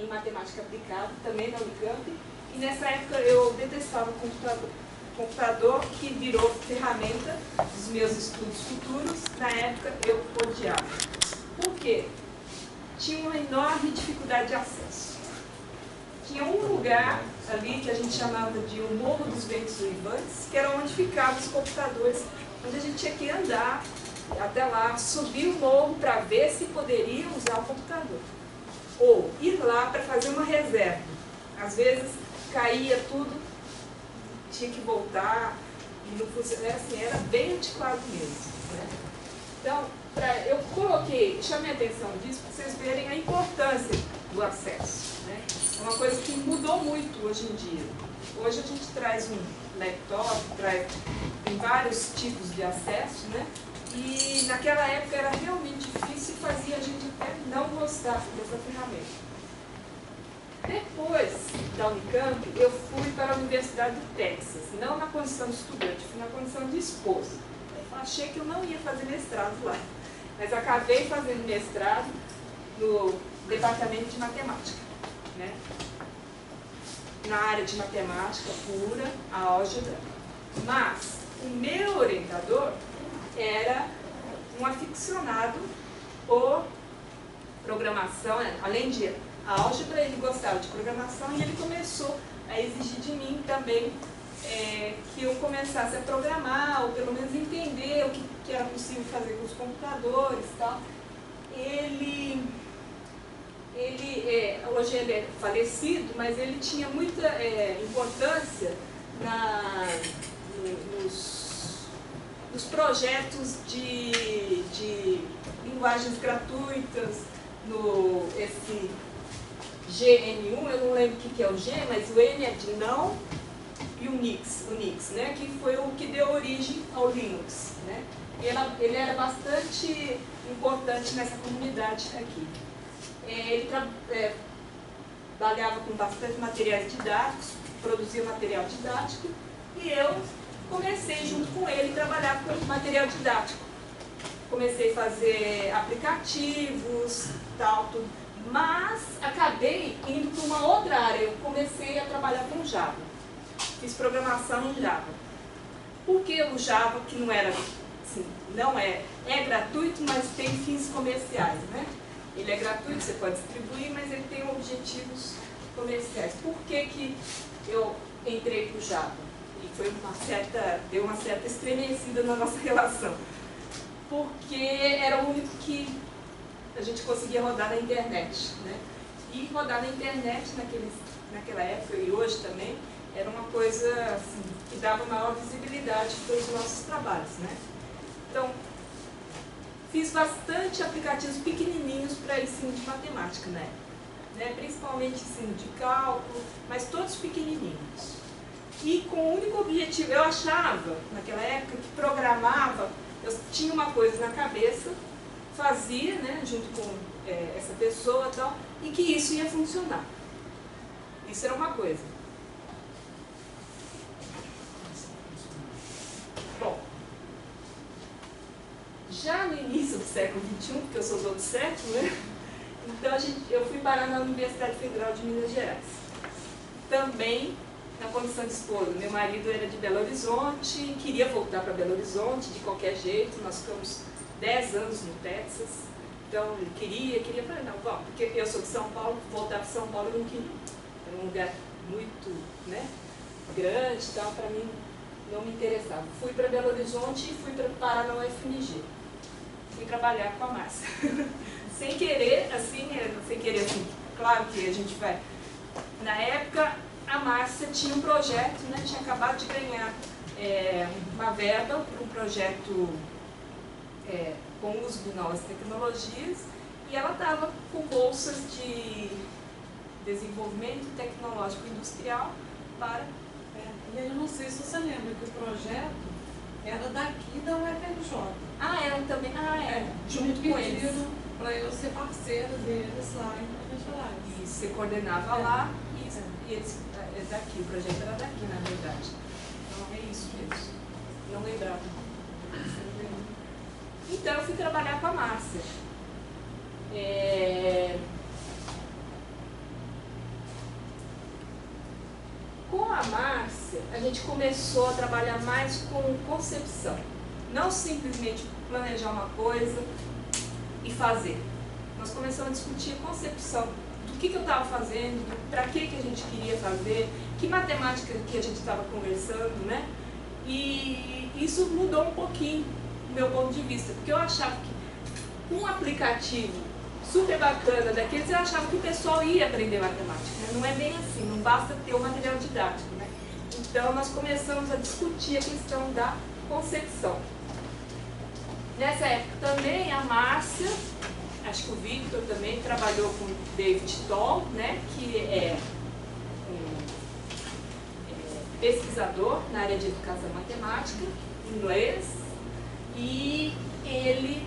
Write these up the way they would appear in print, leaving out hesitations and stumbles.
em matemática aplicada, também na Unicamp, e nessa época eu detestava o computador que virou ferramenta dos meus estudos futuros. Na época eu odiava. Por quê? Tinha uma enorme dificuldade de acesso. Tinha um lugar ali que a gente chamava de o Morro dos Ventos Uivantes, que era onde ficavam os computadores, onde a gente tinha que andar até lá, subir o morro para ver se poderia usar o computador. Ou ir lá para fazer uma reserva. Às vezes caía tudo, tinha que voltar, e não funcionava assim, era bem antiquado mesmo, né? Então, eu chamei a atenção disso para vocês verem a importância do acesso, né? É uma coisa que mudou muito hoje em dia. Hoje a gente traz um laptop, tem vários tipos de acesso, né? E naquela época era realmente difícil e fazia a gente até não gostar dessa ferramenta. Depois da Unicamp, eu fui para a Universidade do Texas, não na condição de estudante, fui na condição de esposa. Eu achei que eu não ia fazer mestrado lá, mas acabei fazendo mestrado no departamento de matemática, né? Na área de matemática pura, a álgebra. Mas o meu orientador era um aficionado por programação, além de a álgebra, ele gostava de programação e ele começou a exigir de mim também que eu começasse a programar, ou pelo menos entender o que era possível fazer com os computadores e tal. Hoje ele é falecido, mas ele tinha muita importância nos projetos de linguagens gratuitas, esse GNU, eu não lembro o que é o G, mas o N é de não, e o Unix, né, que foi o que deu origem ao Linux, né? Ele era bastante importante nessa comunidade aqui. Ele trabalhava com bastante materiais didáticos, produzia material didático, e eu comecei junto com ele a trabalhar com material didático. Comecei a fazer aplicativos, tal, tudo. Mas acabei indo para uma outra área. Eu comecei a trabalhar com Java. Fiz programação em Java. Porque o Java, que não era, assim, não é gratuito, mas tem fins comerciais, né? Ele é gratuito, você pode distribuir, mas ele tem objetivos comerciais. Por que eu entrei para o Java? E foi deu uma certa estremecida na nossa relação. Porque era o único que a gente conseguia rodar na internet, né? E rodar na internet naquela época e hoje também era uma coisa assim, que dava maior visibilidade para os nossos trabalhos, né? Então, fiz bastante aplicativos pequenininhos para ensino de matemática, né? Principalmente ensino de cálculo, mas todos pequenininhos. E com o único objetivo, eu achava, naquela época, que programava, eu tinha uma coisa na cabeça, fazia, né, junto com essa pessoa e tal, e que isso ia funcionar. Isso era uma coisa. Bom, já no início do século XXI, porque eu sou do outro século, né? Então eu fui parar na Universidade Federal de Minas Gerais. Também na condição de esposa. Meu marido era de Belo Horizonte, queria voltar para Belo Horizonte de qualquer jeito. Nós ficamos 10 anos no Texas. Então ele queria, falei, não, vamos, porque eu sou de São Paulo, voltar para São Paulo eu não queria. Era um lugar muito, né, grande e tal, para mim não me interessava. Fui para Belo Horizonte e fui parar na UFMG. Fui trabalhar com a Márcia. sem querer, assim, claro que a gente vai. Na época, a Márcia tinha um projeto, né, tinha acabado de ganhar uma verba para um projeto com o uso de novas tecnologias, e ela estava com bolsas de desenvolvimento tecnológico industrial para... E eu não sei se você lembra que o projeto era daqui da UFRJ. Era também, junto com eles. Para eu ser parceira deles lá em Minas Gerais. E você coordenava lá, e eles, daqui, o projeto era daqui, na verdade. Então é isso mesmo. Não lembrava. Então eu fui trabalhar com a Márcia. Com a Márcia, a gente começou a trabalhar mais com concepção. Não simplesmente planejar uma coisa e fazer. Nós começamos a discutir concepção do que eu estava fazendo, para que a gente queria fazer, que matemática que a gente estava conversando, né? E isso mudou um pouquinho o meu ponto de vista, porque eu achava que um aplicativo super bacana daqueles, eu achava que o pessoal ia aprender matemática, né? Não é bem assim, não basta ter o material didático, né? Então nós começamos a discutir a questão da concepção. Nessa época também a Márcia, acho que o Victor também trabalhou com o David Toll, né, que é pesquisador na área de educação matemática, inglês, e ele,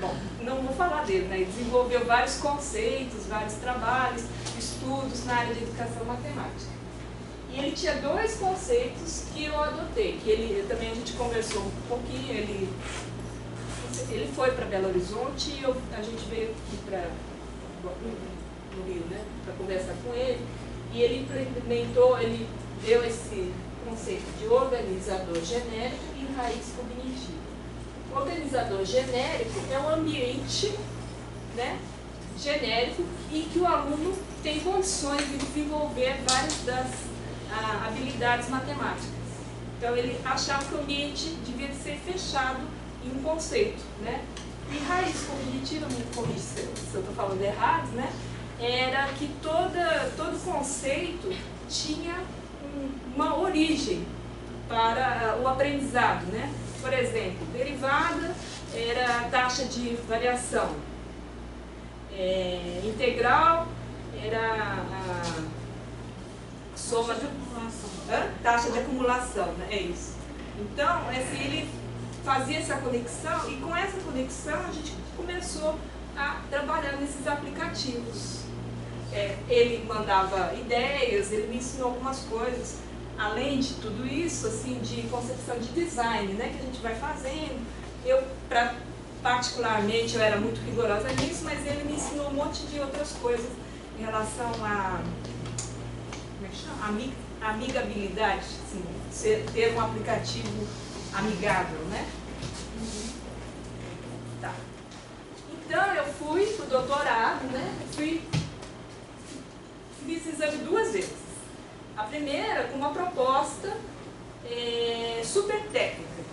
bom, não vou falar dele, né, ele desenvolveu vários conceitos, vários trabalhos, estudos na área de educação matemática. E ele tinha dois conceitos que eu adotei, que ele também a gente conversou um pouquinho, ele foi para Belo Horizonte e a gente veio aqui no Rio, né, para conversar com ele, e ele implementou, ele deu esse conceito de organizador genérico e raiz cognitiva. O organizador genérico é um ambiente, né, genérico e que o aluno tem condições de desenvolver várias das habilidades matemáticas. Então ele achava que o ambiente devia ser fechado em um conceito, né? E raiz cognitiva, me corrija se eu estou falando errado, né? Era que todo conceito tinha uma origem para o aprendizado, né? Por exemplo, derivada era a taxa de variação, integral era a soma de taxa de acumulação, né? É isso. Então, ele fazia essa conexão e com essa conexão a gente começou a trabalhar nesses aplicativos. Ele mandava ideias, ele me ensinou algumas coisas, além de tudo isso, assim, de concepção de design, né, que a gente vai fazendo. Particularmente, eu era muito rigorosa nisso, mas ele me ensinou um monte de outras coisas em relação a, como é que chama? Amigabilidade, assim, ter um aplicativo amigável, né? Tá. Então, eu fui pro doutorado, né? Fiz esse exame 2 vezes. A primeira com uma proposta super técnica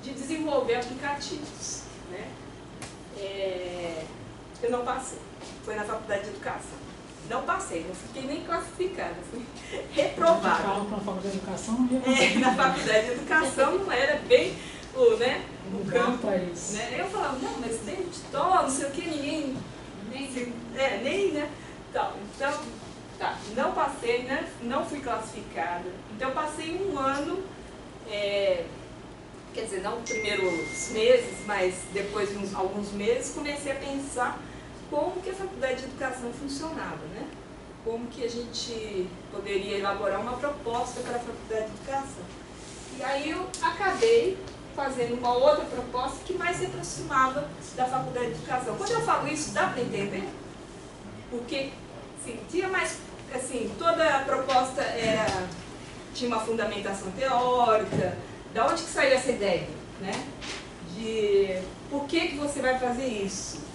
de desenvolver aplicativos, né? Eu não passei. Foi na faculdade de educação. Não passei, não fiquei nem classificada, fui reprovada. Na faculdade de educação, na faculdade de educação não era bem o campo para isso. Né? Eu falava, não, mas David Toll, não sei o que, ninguém. Nem, né? Então, tá, não passei, né? Não fui classificada. Então, passei um ano, quer dizer, não os primeiros meses, mas depois de alguns meses, comecei a pensar como que a faculdade de educação funcionava, né? Como que a gente poderia elaborar uma proposta para a faculdade de educação. E aí eu acabei fazendo uma outra proposta que mais se aproximava da faculdade de educação. Quando eu falo isso, dá para entender? Porque, assim, tinha mais, assim, toda a proposta tinha uma fundamentação teórica. Da onde que saiu essa ideia, né? De por que você vai fazer isso?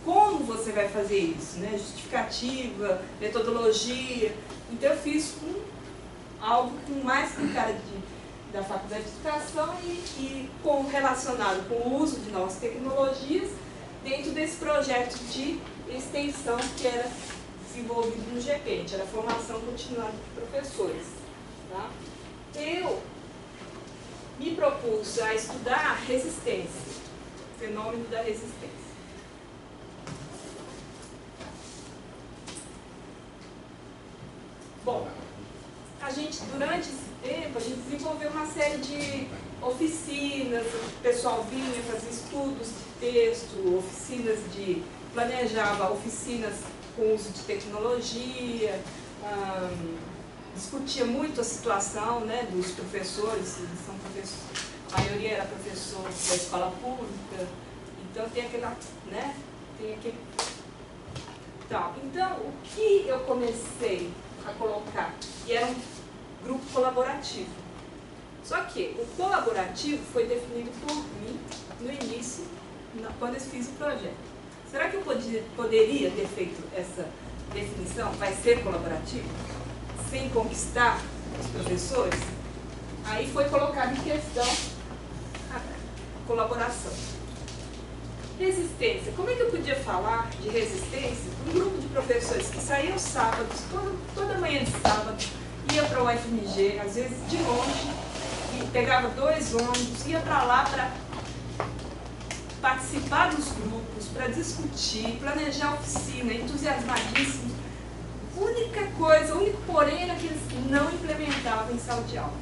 Como você vai fazer isso, né? Justificativa, metodologia. Então eu fiz algo mais com cara da faculdade de educação e relacionado com o uso de novas tecnologias dentro desse projeto de extensão que era desenvolvido no GPENT, era a formação continuada de professores. Tá? Eu me propus a estudar resistência, o fenômeno da resistência. Bom, durante esse tempo, a gente desenvolveu uma série de oficinas, o pessoal vinha fazer estudos de texto, planejava oficinas com uso de tecnologia, discutia muito a situação, né, dos professores, a maioria era professor da escola pública, então tem aquela, né, Então, o que eu comecei a colocar, e era um grupo colaborativo. Só que o colaborativo foi definido por mim no início, quando eu fiz o projeto. Será que eu poderia ter feito essa definição, vai ser colaborativo, sem conquistar os professores? Aí foi colocado em questão a colaboração. Resistência. Como é que eu podia falar de resistência para um grupo de professores que saíam sábados, toda manhã de sábado, ia para o UFMG, às vezes de longe, e pegava 2 ônibus, ia para lá para participar dos grupos, para discutir, planejar oficina, entusiasmadíssimos. Única coisa, o único porém era que eles não implementavam em sala de aula.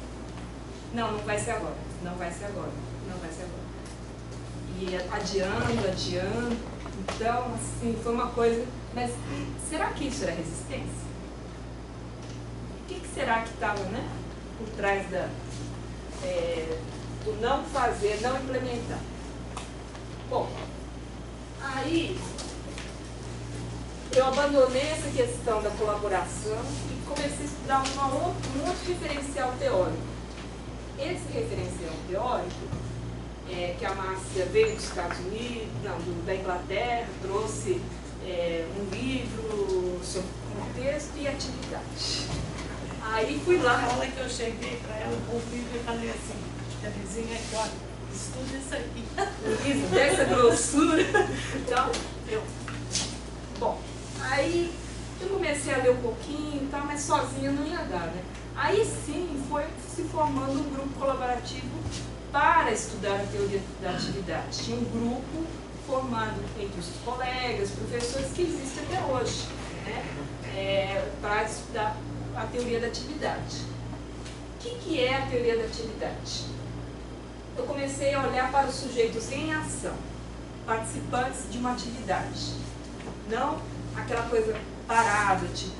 Não vai ser agora, não vai ser agora, não vai ser agora. E adiando. Então, assim, foi uma coisa... Mas será que isso era resistência? O que será que estava, né, por trás do não fazer, não implementar? Bom, aí eu abandonei essa questão da colaboração e comecei a estudar um outro referencial teórico. Esse referencial teórico, que a Márcia veio dos Estados Unidos, da Inglaterra, trouxe um livro sobre contexto e atividade. Aí fui lá. Na hora que eu cheguei para ela, o livro, eu falei assim, Terezinha, olha, estuda isso aqui. Um livro dessa grossura. Então, bom, aí eu comecei a ler um pouquinho, tá, mas sozinha não ia dar, né? Aí sim foi se formando um grupo colaborativo para estudar a teoria da atividade. Tinha um grupo formado entre os colegas, professores, que existe até hoje, né, para estudar a teoria da atividade. O que é a teoria da atividade? Eu comecei a olhar para os sujeitos em ação, participantes de uma atividade. Não aquela coisa parada, tipo,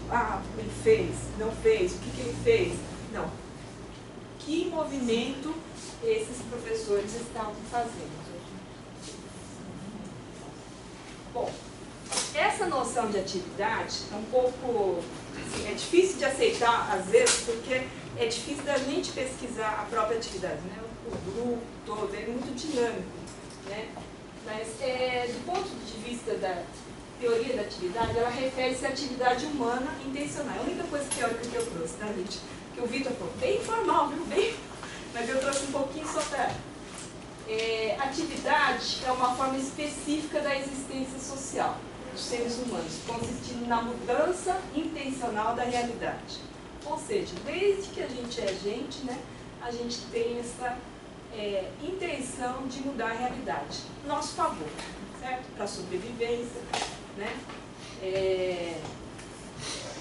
ele fez, não fez, o que ele fez? Não. Que movimento esses professores estavam fazendo? Bom, essa noção de atividade é um pouco, assim, é difícil de aceitar às vezes, porque é difícil da gente pesquisar a própria atividade, né? O grupo todo, é muito dinâmico, né? Mas, do ponto de vista da teoria da atividade, ela refere-se à atividade humana intencional. É a única coisa teórica que eu trouxe, tá, gente? Que o Vitor falou, bem informal, viu? Bem... Mas eu trouxe um pouquinho só para... atividade é uma forma específica da existência social dos seres humanos, consistindo na mudança intencional da realidade. Ou seja, desde que a gente é gente, né, a gente tem essa intenção de mudar a realidade. Nosso favor, certo? Para a sobrevivência, né?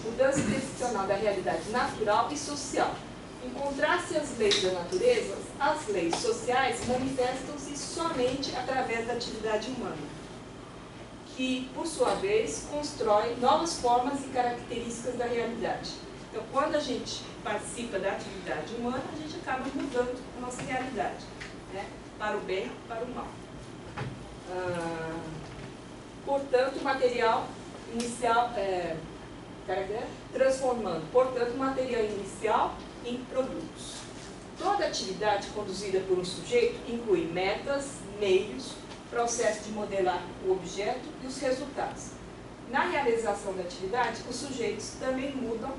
Mudança intencional da realidade natural e social. Encontrar-se as leis da natureza, as leis sociais manifestam-se somente através da atividade humana, que, por sua vez, constrói novas formas e características da realidade. Então, quando a gente participa da atividade humana, a gente acaba mudando a nossa realidade, né? Para o bem e para o mal. Portanto, o material inicial, transformando, portanto, o material inicial em produtos. Toda atividade conduzida por um sujeito inclui metas, meios, processo de modelar o objeto e os resultados. Na realização da atividade, os sujeitos também mudam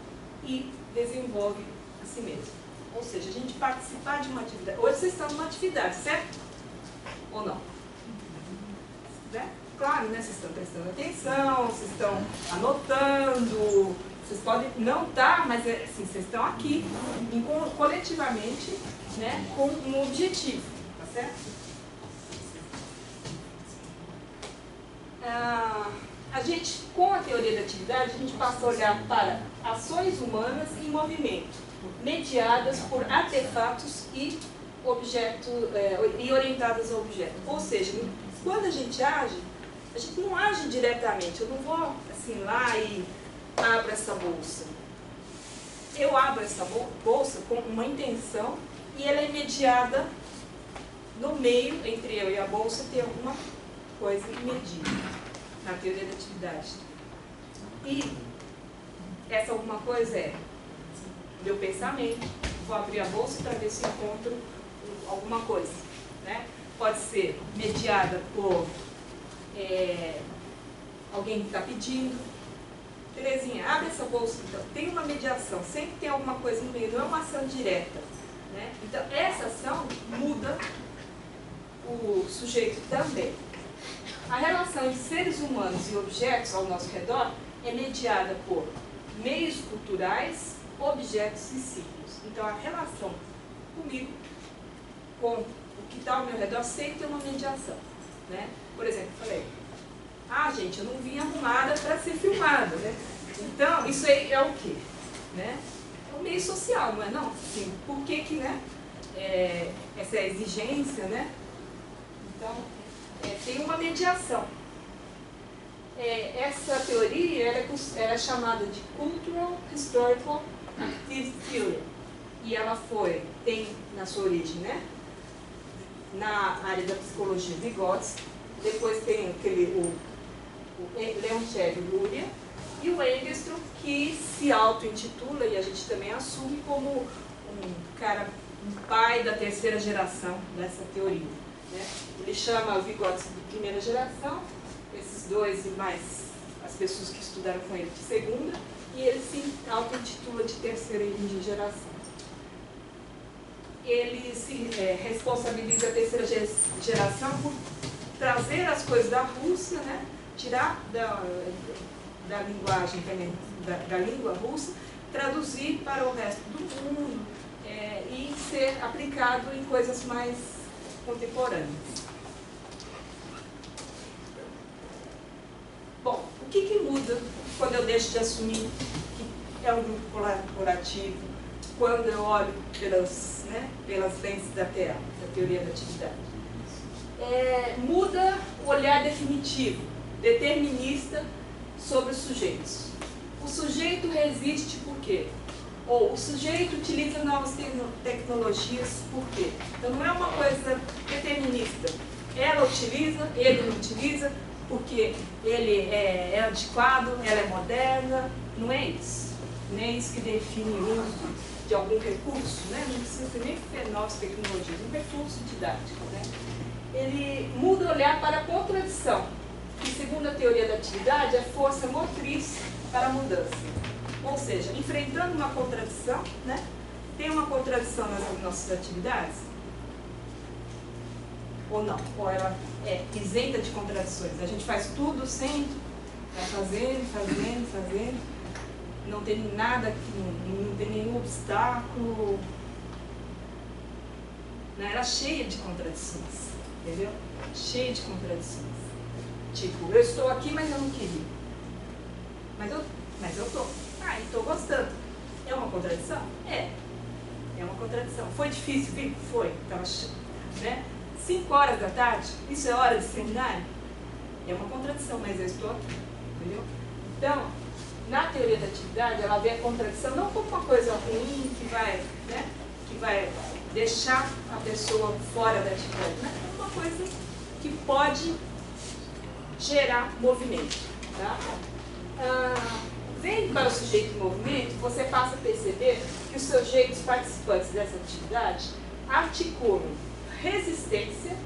e desenvolvem a si mesmos. Ou seja, a gente participar de uma atividade. Hoje vocês estão numa atividade, certo? Ou não? Né? Claro, né? Vocês estão prestando atenção, vocês estão anotando. Vocês podem não estar, mas assim, vocês estão aqui, coletivamente, né, com um objetivo, tá certo? A gente, com a teoria da atividade, a gente passa a olhar para ações humanas em movimento, mediadas por artefatos e orientadas ao objeto. Ou seja, quando a gente não age diretamente. Eu não vou assim lá e abro essa bolsa. Eu abro essa bolsa com uma intenção e ela é mediada no meio, entre eu e a bolsa, tem alguma coisa medida na teoria da atividade. E essa alguma coisa é meu pensamento, vou abrir a bolsa para ver se encontro alguma coisa, né? Pode ser mediada por alguém que está pedindo. Terezinha, abre essa bolsa, então. Tem uma mediação, sempre tem alguma coisa no meio, não é uma ação direta, né? Então, essa ação muda o sujeito também. A relação entre seres humanos e objetos ao nosso redor é mediada por meios culturais, objetos e ciclos. Então, a relação comigo, com o que está ao meu redor, sempre tem uma mediação, né? Por exemplo, eu falei, gente, eu não vim arrumada para ser filmada, né? Então, isso aí é o quê? Né? É um meio social, não é não? Assim, por que que, né? Essa exigência, né? Então, tem uma mediação. Essa teoria ela é chamada de Cultural Historical Activity Theory. E ela tem na sua origem, né? Na área da psicologia Vygotsky. Depois tem o Leontief Luria e o Engström, que se auto-intitula, e a gente também assume como um pai da terceira geração dessa teoria, né? Ele chama o Vygotsky de primeira geração, esses dois e mais as pessoas que estudaram com ele de segunda, e ele se auto-intitula de terceira geração. Ele se responsabiliza a terceira geração por trazer as coisas da Rússia, né? Tirar da linguagem também, da língua russa, traduzir para o resto do mundo e ser aplicado em coisas mais contemporâneas. Bom, o que muda quando eu deixo de assumir que é um grupo colaborativo, quando eu olho pelas lentes da TEA, da teoria da atividade? Muda o olhar definitivo, determinista sobre os sujeitos. O sujeito resiste por quê? Ou o sujeito utiliza novas tecnologias por quê? Então não é uma coisa determinista. Ela utiliza, ele não utiliza, porque ele é antiquado, ela é moderna. Não é isso. Não é isso que define o uso de algum recurso, né? Não precisa ser nem novas tecnologias, um recurso didático, né? Ele muda o olhar para a contradição, que segundo a teoria da atividade é força motriz para a mudança. Ou seja, enfrentando uma contradição, né? Tem uma contradição nas nossas atividades? Ou não? Ou ela é isenta de contradições? A gente faz tudo sempre, vai fazendo, não tem nada, não tem nenhum obstáculo. Ela é cheia de contradições, entendeu? Cheia de contradições. Tipo, eu estou aqui, mas eu não queria. Mas eu estou. E estou gostando. É uma contradição? É uma contradição. Foi difícil vir? Foi. Estava, né? 5 horas da tarde, isso é hora de seminário? É uma contradição, mas eu estou aqui. Entendeu? Então, na teoria da atividade, ela vê a contradição não como uma coisa ruim que vai deixar a pessoa fora da atividade, mas como uma coisa que pode gerar movimento. Tá? Vendo para o sujeito em movimento, você passa a perceber que os sujeitos participantes dessa atividade articulam resistência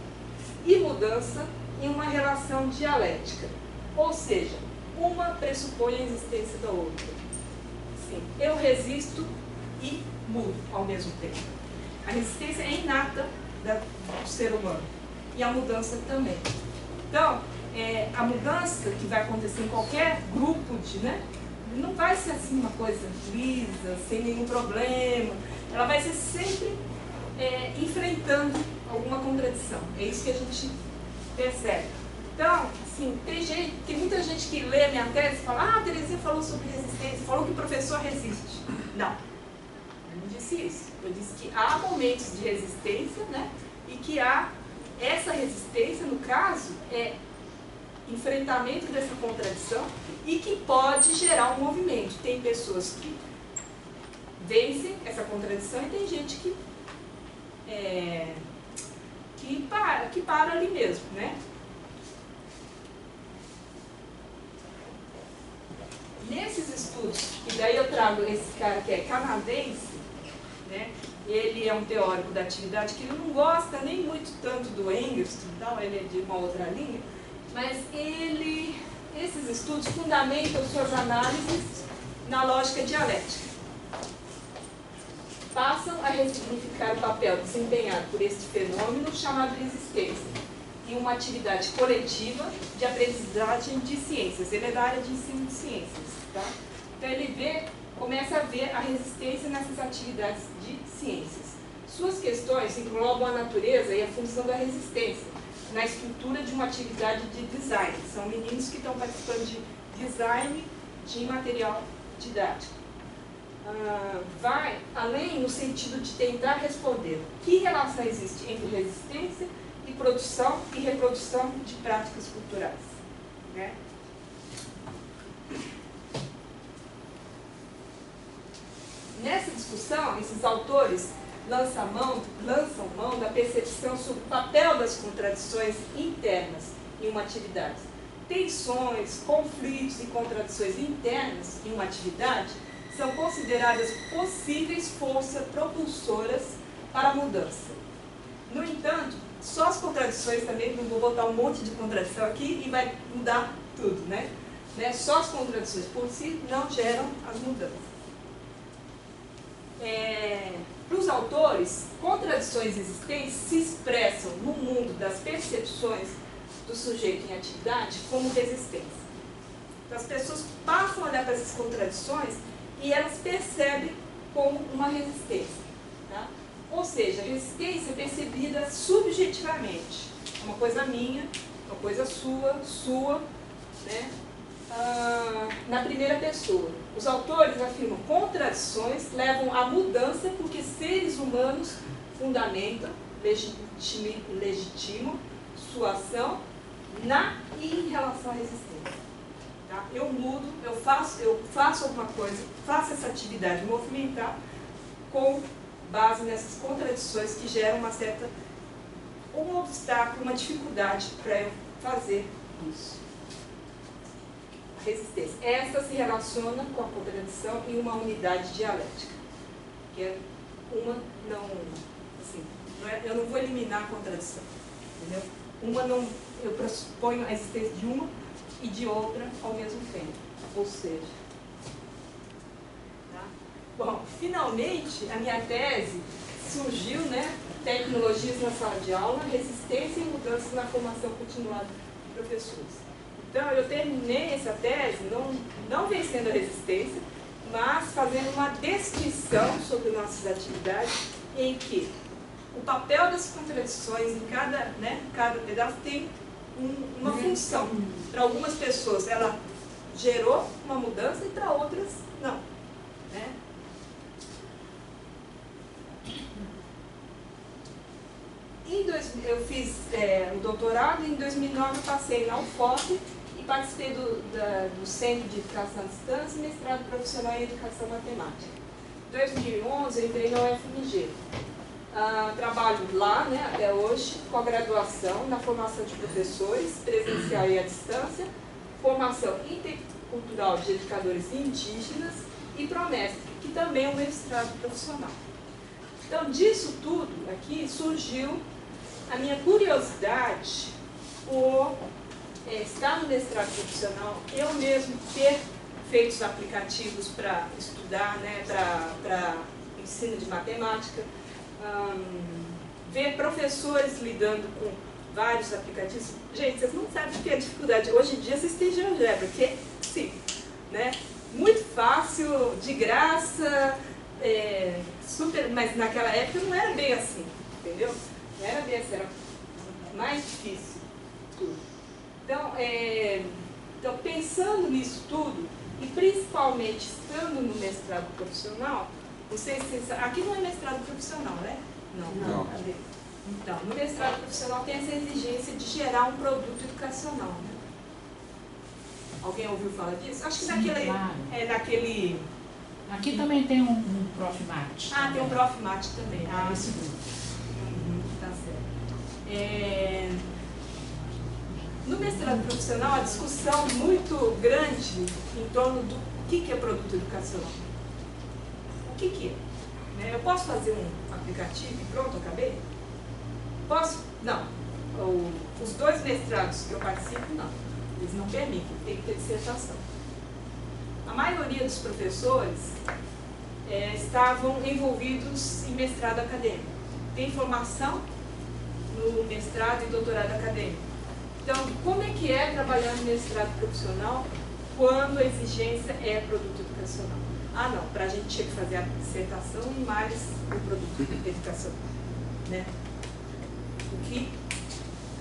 e mudança em uma relação dialética. Ou seja, uma pressupõe a existência da outra. Sim, eu resisto e mudo ao mesmo tempo. A resistência é inata do ser humano e a mudança também. Então, a mudança que vai acontecer em qualquer grupo não vai ser assim uma coisa lisa, sem nenhum problema. Ela vai ser sempre enfrentando alguma contradição. É isso que a gente percebe. Então, assim, tem muita gente que lê a minha tese e fala: a Terezinha falou sobre resistência, falou que o professor resiste. Não, eu não disse isso. Eu disse que há momentos de resistência, né? E que há essa resistência, no caso, enfrentamento dessa contradição e que pode gerar um movimento. Tem pessoas que vencem essa contradição e tem gente que para ali mesmo, né? E esses estudos, e daí eu trago esse cara que é canadense, né? Ele é um teórico da atividade que ele não gosta nem muito tanto do Engels, então ele é de uma outra linha, mas esses estudos fundamentam suas análises na lógica dialética. Passam a ressignificar o papel desempenhado por este fenômeno chamado resistência em uma atividade coletiva de aprendizagem de ciências. Ele é da área de ensino de ciências. Tá? Então ele começa a ver a resistência nessas atividades de ciências. Suas questões englobam a natureza e a função da resistência na estrutura de uma atividade de design. São meninos que estão participando de design de material didático. Vai além no sentido de tentar responder que relação existe entre resistência e produção e reprodução de práticas culturais. Né? Nessa discussão, esses autores lançam mão da percepção sobre o papel das contradições internas em uma atividade. Tensões, conflitos e contradições internas em uma atividade são consideradas possíveis forças propulsoras para a mudança. No entanto, só as contradições também, não vou botar um monte de contradição aqui e vai mudar tudo, né? Só as contradições por si não geram as mudanças. Para os autores, contradições existentes se expressam no mundo das percepções do sujeito em atividade como resistência. Então, as pessoas passam a olhar para essas contradições e elas percebem como uma resistência. Tá? Ou seja, a resistência é percebida subjetivamente. É uma coisa minha, uma coisa sua, né? Na primeira pessoa. Os autores afirmam que contradições levam à mudança porque seres humanos fundamentam, legitimam sua ação na e em relação à resistência. Tá? Eu mudo, eu faço alguma coisa, faço essa atividade movimentar com base nessas contradições que geram um obstáculo, uma dificuldade para eu fazer isso. Resistência. Essa se relaciona com a contradição em uma unidade dialética, que é uma não, assim, eu não vou eliminar a contradição, entendeu? Eu pressuponho a existência de uma e de outra ao mesmo tempo, ou seja, tá? Bom, finalmente a minha tese surgiu, né? Tecnologias na sala de aula, resistência e mudanças na formação continuada de professores. Então, eu terminei essa tese não vencendo a resistência, mas fazendo uma descrição sobre nossas atividades em que o papel das contradições em cada pedaço tem uma função. Para algumas pessoas, ela gerou uma mudança e para outras, não. Né? Eu fiz o doutorado e em 2009 eu passei na UFOP e participei do Centro de Educação à Distância e mestrado profissional em Educação Matemática. Em 2011 eu entrei na UFMG. Trabalho lá, né, até hoje, com a graduação na formação de professores, presencial e à distância, formação intercultural de educadores indígenas e promestre, que também é um mestrado profissional. Então, disso tudo aqui surgiu a minha curiosidade por estar no mestrado profissional, eu mesmo ter feito os aplicativos para estudar, né, para ensino de matemática, ver professores lidando com vários aplicativos. Gente, vocês não sabem o que é dificuldade. Hoje em dia vocês têm GeoGebra, que é simples, né? Muito fácil, de graça, super, mas naquela época não era bem assim, entendeu? Não era bem assim, era mais difícil tudo. Então, pensando nisso tudo, e principalmente estando no mestrado profissional, vocês aqui não é mestrado profissional, né? Não. Então, no mestrado profissional tem essa exigência de gerar um produto educacional, né? Alguém ouviu falar disso? Acho que naquele... Aqui também tem um Profmat. Tem um Profmat também. Esse grupo. Tá certo. No mestrado profissional, a discussão muito grande em torno do O que é produto educacional? O que é? Né? Eu posso fazer um aplicativo e pronto, acabei? Posso? Não. Os 2 mestrados que eu participo, não. Eles não permitem, tem que ter dissertação. A maioria dos professores estavam envolvidos em mestrado acadêmico. Tem formação no mestrado e doutorado acadêmico. Então, como é que é trabalhar no mestrado profissional quando a exigência é produto educacional? Ah, não, para a gente tinha que fazer a dissertação e mais o produto educacional. Né? O que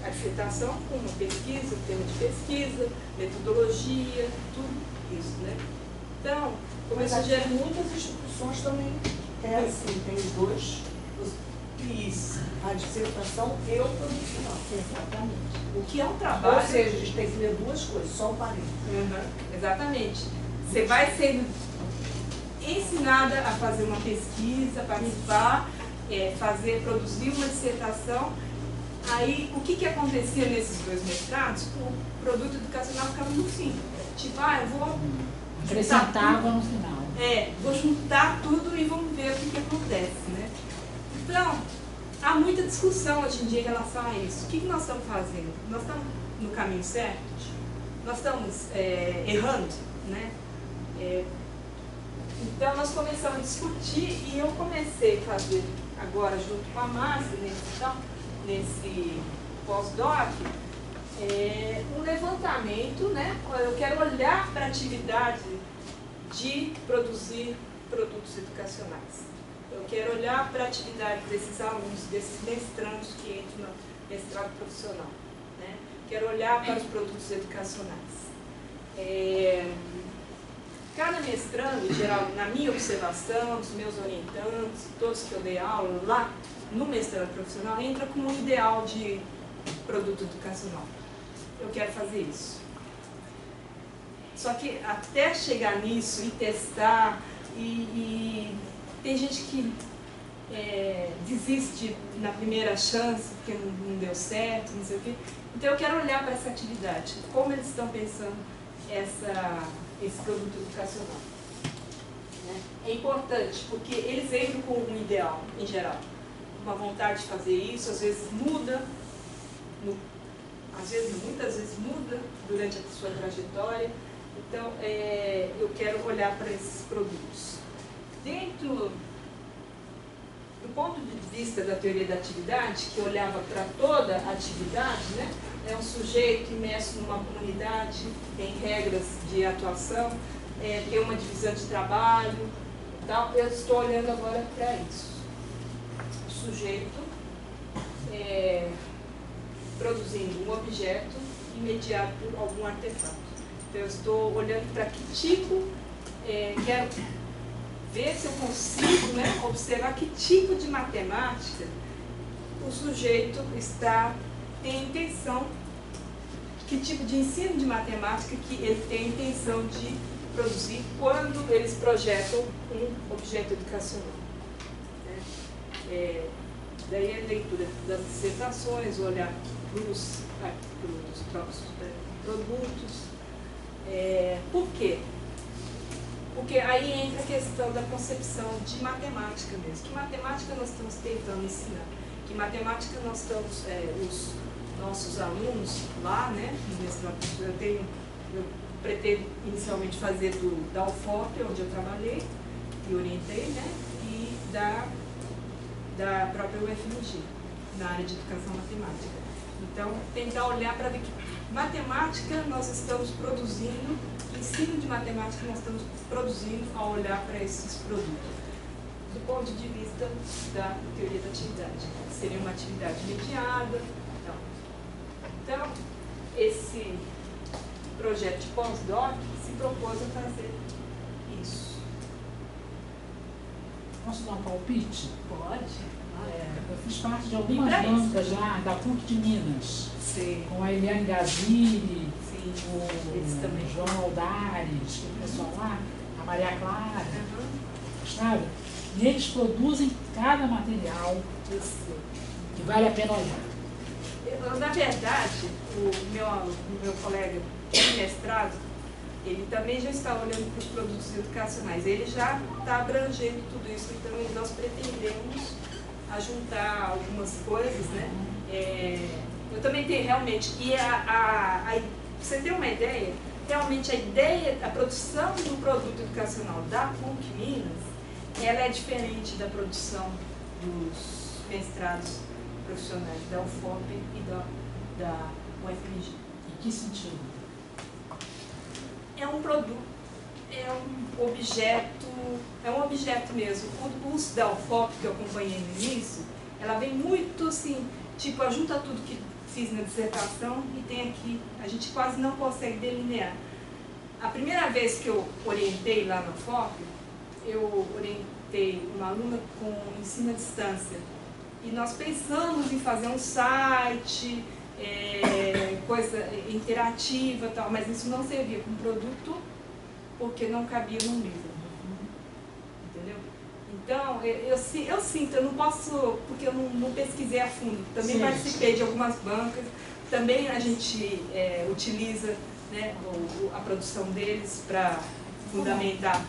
a dissertação com uma pesquisa, um tema de pesquisa, metodologia, tudo isso. Né? Então, como eu sugiro, muitas instituições também assim, tem os 2, a dissertação e o profissional. Exatamente. O que é um trabalho... Ou seja, a gente tem que ler 2 coisas, só um parênteses. Exatamente. Você vai sendo ensinada a fazer uma pesquisa, participar, produzir uma dissertação. Aí, o que acontecia nesses 2 mestrados? O produto educacional ficava no fim. Tipo, eu vou... Acrescentava no final. Vou juntar tudo e vamos ver o que acontece, né? Então, há muita discussão hoje em dia em relação a isso. O que nós estamos fazendo? Nós estamos no caminho certo? Nós estamos errando, né? Então, nós começamos a discutir e eu comecei a fazer agora, junto com a Márcia, nesse pós-doc, um levantamento, né? Eu quero olhar para a atividade de produzir produtos educacionais. Eu quero olhar para a atividade desses alunos, desses mestrandos que entram no mestrado profissional. Né? Quero olhar para os produtos educacionais. Cada mestrando, em geral, na minha observação, dos meus orientantes, todos que eu dei aula lá no mestrado profissional, entra com um ideal de produto educacional. Eu quero fazer isso. Só que até chegar nisso e testar, e tem gente que desiste na primeira chance porque não deu certo, não sei o quê. Então eu quero olhar para essa atividade, como eles estão pensando esse produto educacional. Né? É importante, porque eles entram com um ideal, em geral, uma vontade de fazer isso, às vezes muda, muitas vezes muda durante a sua trajetória. Então, eu quero olhar para esses produtos. Dentro do ponto de vista da teoria da atividade, que olhava para toda a atividade, né? É um sujeito imerso numa comunidade, tem regras de atuação, tem uma divisão de trabalho, tal. Eu estou olhando agora para isso. O sujeito produzindo um objeto e mediado por algum artefato. Então, eu estou olhando para que tipo, quero ver se eu consigo, né, observar que tipo de matemática o sujeito tem a intenção, que tipo de ensino de matemática que ele tem a intenção de produzir quando eles projetam um objeto educacional. Né? Daí a leitura das dissertações, olhar para os próprios produtos. Por quê? Porque aí entra a questão da concepção de matemática mesmo. Que matemática nós estamos tentando ensinar? Que matemática nós estamos, os nossos alunos lá, né, no mestrado, eu pretendo inicialmente fazer da UFOP, onde eu trabalhei e orientei, né, e da própria UFMG, na área de educação matemática. Então, tentar olhar para ver que matemática nós estamos produzindo, ensino de matemática nós estamos produzindo ao olhar para esses produtos. Do ponto de vista da teoria da atividade. Seria uma atividade mediada. Então, esse projeto de pós-doc se propôs a fazer isso. Posso dar um palpite? Pode. Eu fiz parte de algumas bancas lá da PUC de Minas. Sim. Com a Eliane Gaziri, o João Aldares, o pessoal lá, a Maria Clara, sabe? E eles produzem cada material que vale a pena olhar. Na verdade, o meu colega de mestrado, ele também já está olhando para os produtos educacionais. Ele já está abrangendo tudo isso, então nós pretendemos ajuntar algumas coisas, né? Eu também tenho realmente, pra você ter uma ideia, realmente a produção do produto educacional da PUC Minas, ela é diferente da produção dos mestrados profissionais da UFOP e da UFMG. Em que sentido? É um produto, é um objeto mesmo. Os da UFOP que eu acompanhei no início, ela vem muito assim, tipo, junta tudo que fiz na dissertação e tem aqui, a gente quase não consegue delinear. A primeira vez que eu orientei lá na UFOP, eu orientei uma aluna com ensino à distância. E nós pensamos em fazer um site, coisa interativa e tal, mas isso não servia como produto porque não cabia no livro. Entendeu? Então, eu sinto, eu não posso, porque eu não pesquisei a fundo. Também participei de algumas bancas, também a gente utiliza, né, a produção deles para fundamentar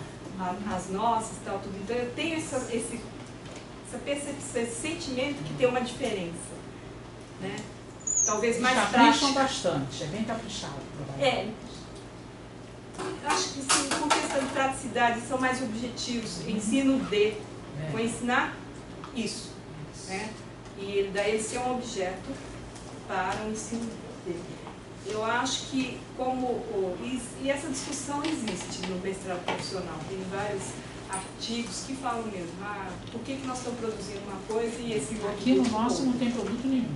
as nossas, tal, tudo. Então eu tenho essa percepção, esse sentimento que tem uma diferença, né? Talvez mais prática. Capricham bastante, é bem caprichado. Acho que sim, com questão de praticidade, são mais objetivos. Ensino de, vou ensinar isso, né? E daí esse é um objeto para o ensino de. Eu acho que e essa discussão existe no mestrado profissional, tem vários artigos que falam mesmo, por que nós estamos produzindo uma coisa e esse outro... Aqui no nosso não tem produto nenhum.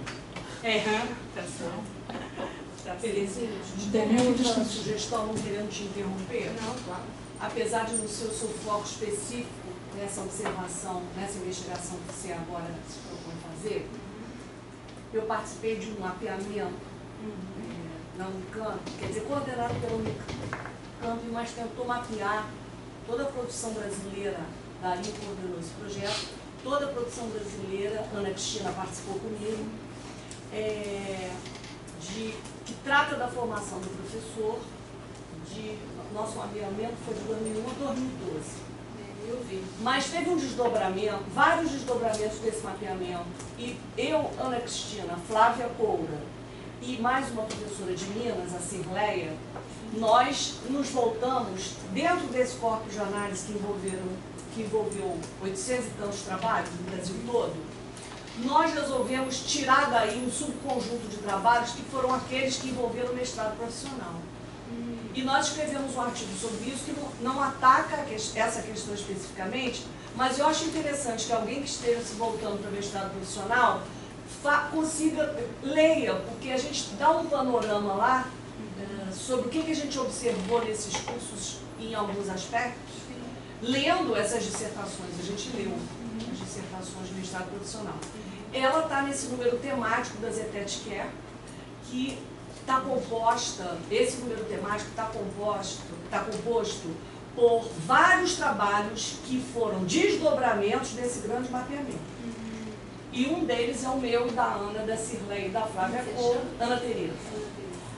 Tá certo. Tá Teremos uma sugestão, não querendo te interromper. Não, claro. Apesar de não ser o seu foco específico nessa observação, nessa investigação que você agora se propõe fazer, eu participei de um mapeamento na Unicamp, quer dizer, coordenado pela Unicamp, mas tentou mapear toda a produção brasileira, daí coordenou esse projeto, toda a produção brasileira, Ana Cristina participou comigo, que trata da formação do professor, nosso mapeamento foi de 2001 a 2012. Eu vi. Mas teve um desdobramento, vários desdobramentos desse mapeamento, e eu, Ana Cristina, Flávia Coura, e mais uma professora de Minas, a Cirleia, nós nos voltamos, dentro desse corpo de análise que envolveu 800 e tantos trabalhos no Brasil todo, nós resolvemos tirar daí um subconjunto de trabalhos que foram aqueles que envolveram o mestrado profissional. E nós escrevemos um artigo sobre isso que não ataca essa questão especificamente, mas eu acho interessante que alguém que esteja se voltando para o mestrado profissional leia, porque a gente dá um panorama lá sobre o que a gente observou nesses cursos em alguns aspectos, lendo essas dissertações, a gente leu as dissertações do mestrado profissional. Ela está nesse número temático da ZETET Care, que está composta, esse número temático está composto por vários trabalhos que foram desdobramentos desse grande mapeamento. E um deles é o meu e da Ana, da Cirlei e da Flávia Coura, Ana Tereza,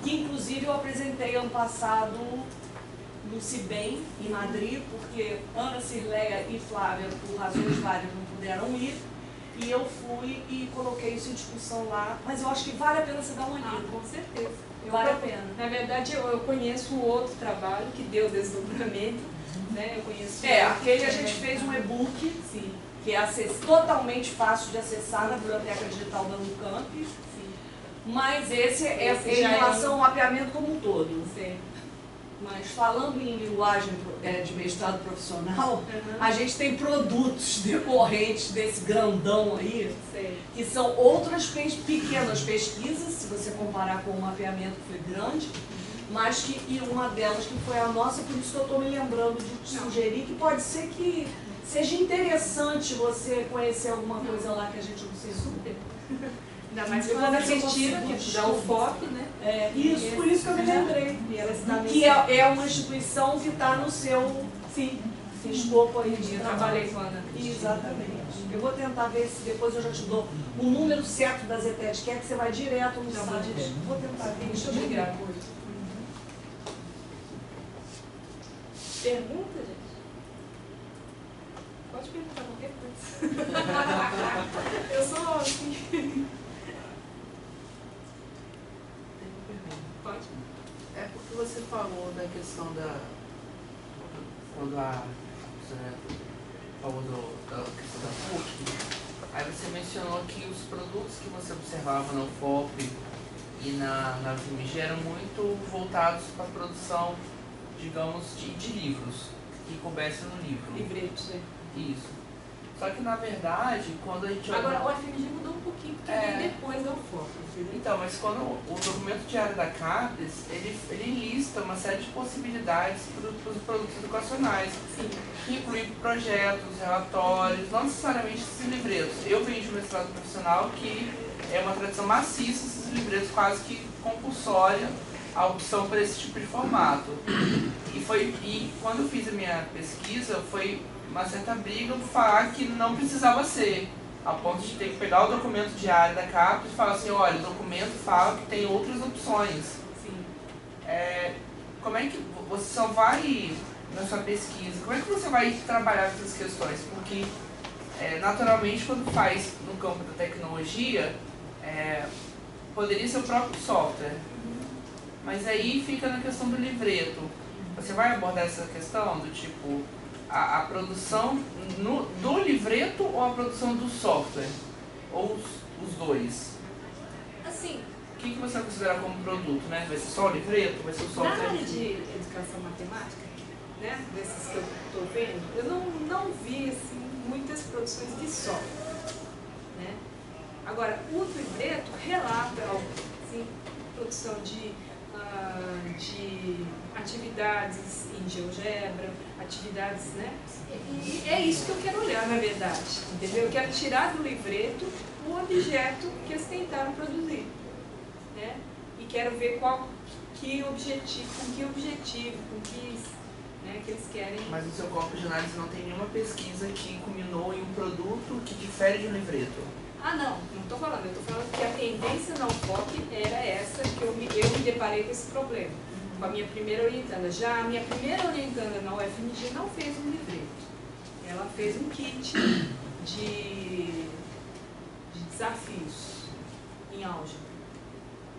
que inclusive eu apresentei ano passado no CIBEM, em Madrid, porque Ana, Cirleia e Flávia, por razões várias, não puderam ir, e eu fui e coloquei isso em discussão lá, mas eu acho que vale a pena você dar uma lida. Com certeza. Vale a pena. Na verdade, eu conheço o outro trabalho que deu desdobramento, né? Eu conheço aquele a gente fez um e-book, sim, que é totalmente fácil de acessar na biblioteca digital da Unicamp, sim. Mas esse em relação ao mapeamento como um todo. Sim. Mas falando em linguagem de mestrado profissional, a gente tem produtos decorrentes desse grandão aí, que são outras pequenas pesquisas, se você comparar com o mapeamento que foi grande, mas e uma delas que foi a nossa, por isso que eu estou me lembrando de sugerir que pode ser que seja interessante você conhecer alguma coisa lá que a gente observou. Ainda mais que ela assistir, que dá o FOP, né? Isso, por isso que eu me lembrei. E ela está que é uma instituição que está no seu escopo aí de trabalho. Trabalhei com a Ana. Exatamente. Eu vou tentar ver se depois eu já te dou o número certo da ZETET, que você vai direto no site. Vou tentar ver. Deixa eu ver. Pergunta, gente? Pode perguntar qualquer coisa. Eu sou assim. Pode. É porque você falou da questão da... Quando você falou da questão da PUC, aí você mencionou que os produtos que você observava na UFOP e na FMG eram muito voltados para a produção, digamos, de livros, que coubessem no livro. Livretos, né? Isso. Só que, na verdade, quando a gente... Agora, o FMG mudou um pouquinho, porque veio depois da UFOP. Então, mas quando o documento diário da CAPES, ele lista uma série de possibilidades para os produtos educacionais, Sim. que inclui projetos, relatórios, não necessariamente esses livretos. Eu venho de um mestrado profissional que é uma tradição maciça, esses livretos quase que compulsória a opção para esse tipo de formato. E quando eu fiz a minha pesquisa, foi uma certa briga por falar que não precisava ser, a ponto de ter que pegar o documento diário da CAPES e falar assim, olha, o documento fala que tem outras opções. Sim. Como é que você só vai, na sua pesquisa, como é que você vai trabalhar essas questões? Porque, naturalmente, quando faz no campo da tecnologia, poderia ser o próprio software. Mas aí fica na questão do livreto. Você vai abordar essa questão do tipo, a produção do livreto ou a produção do software? Ou os dois? Assim, O que você vai considerar como produto, né? Vai ser só o livreto? Vai ser o na software? área de educação matemática, né, desses que eu estou vendo, eu não vi assim, muitas produções de software. Né? Agora, o livreto relata assim, produção de atividades em GeoGebra, atividades, né? E é isso que eu quero olhar, na verdade, entendeu? Eu quero tirar do livreto o objeto que eles tentaram produzir, né? E quero ver com que objetivo, né, que eles querem. Mas no seu corpo de análise não tem nenhuma pesquisa que culminou em um produto que difere de um livreto? Ah, não estou falando. Eu estou falando que a tendência na UFOP era essa, que eu me deparei com esse problema. Com a minha primeira orientanda. Já a minha primeira orientanda na UFMG não fez um livreto. Ela fez um kit de desafios em álgebra,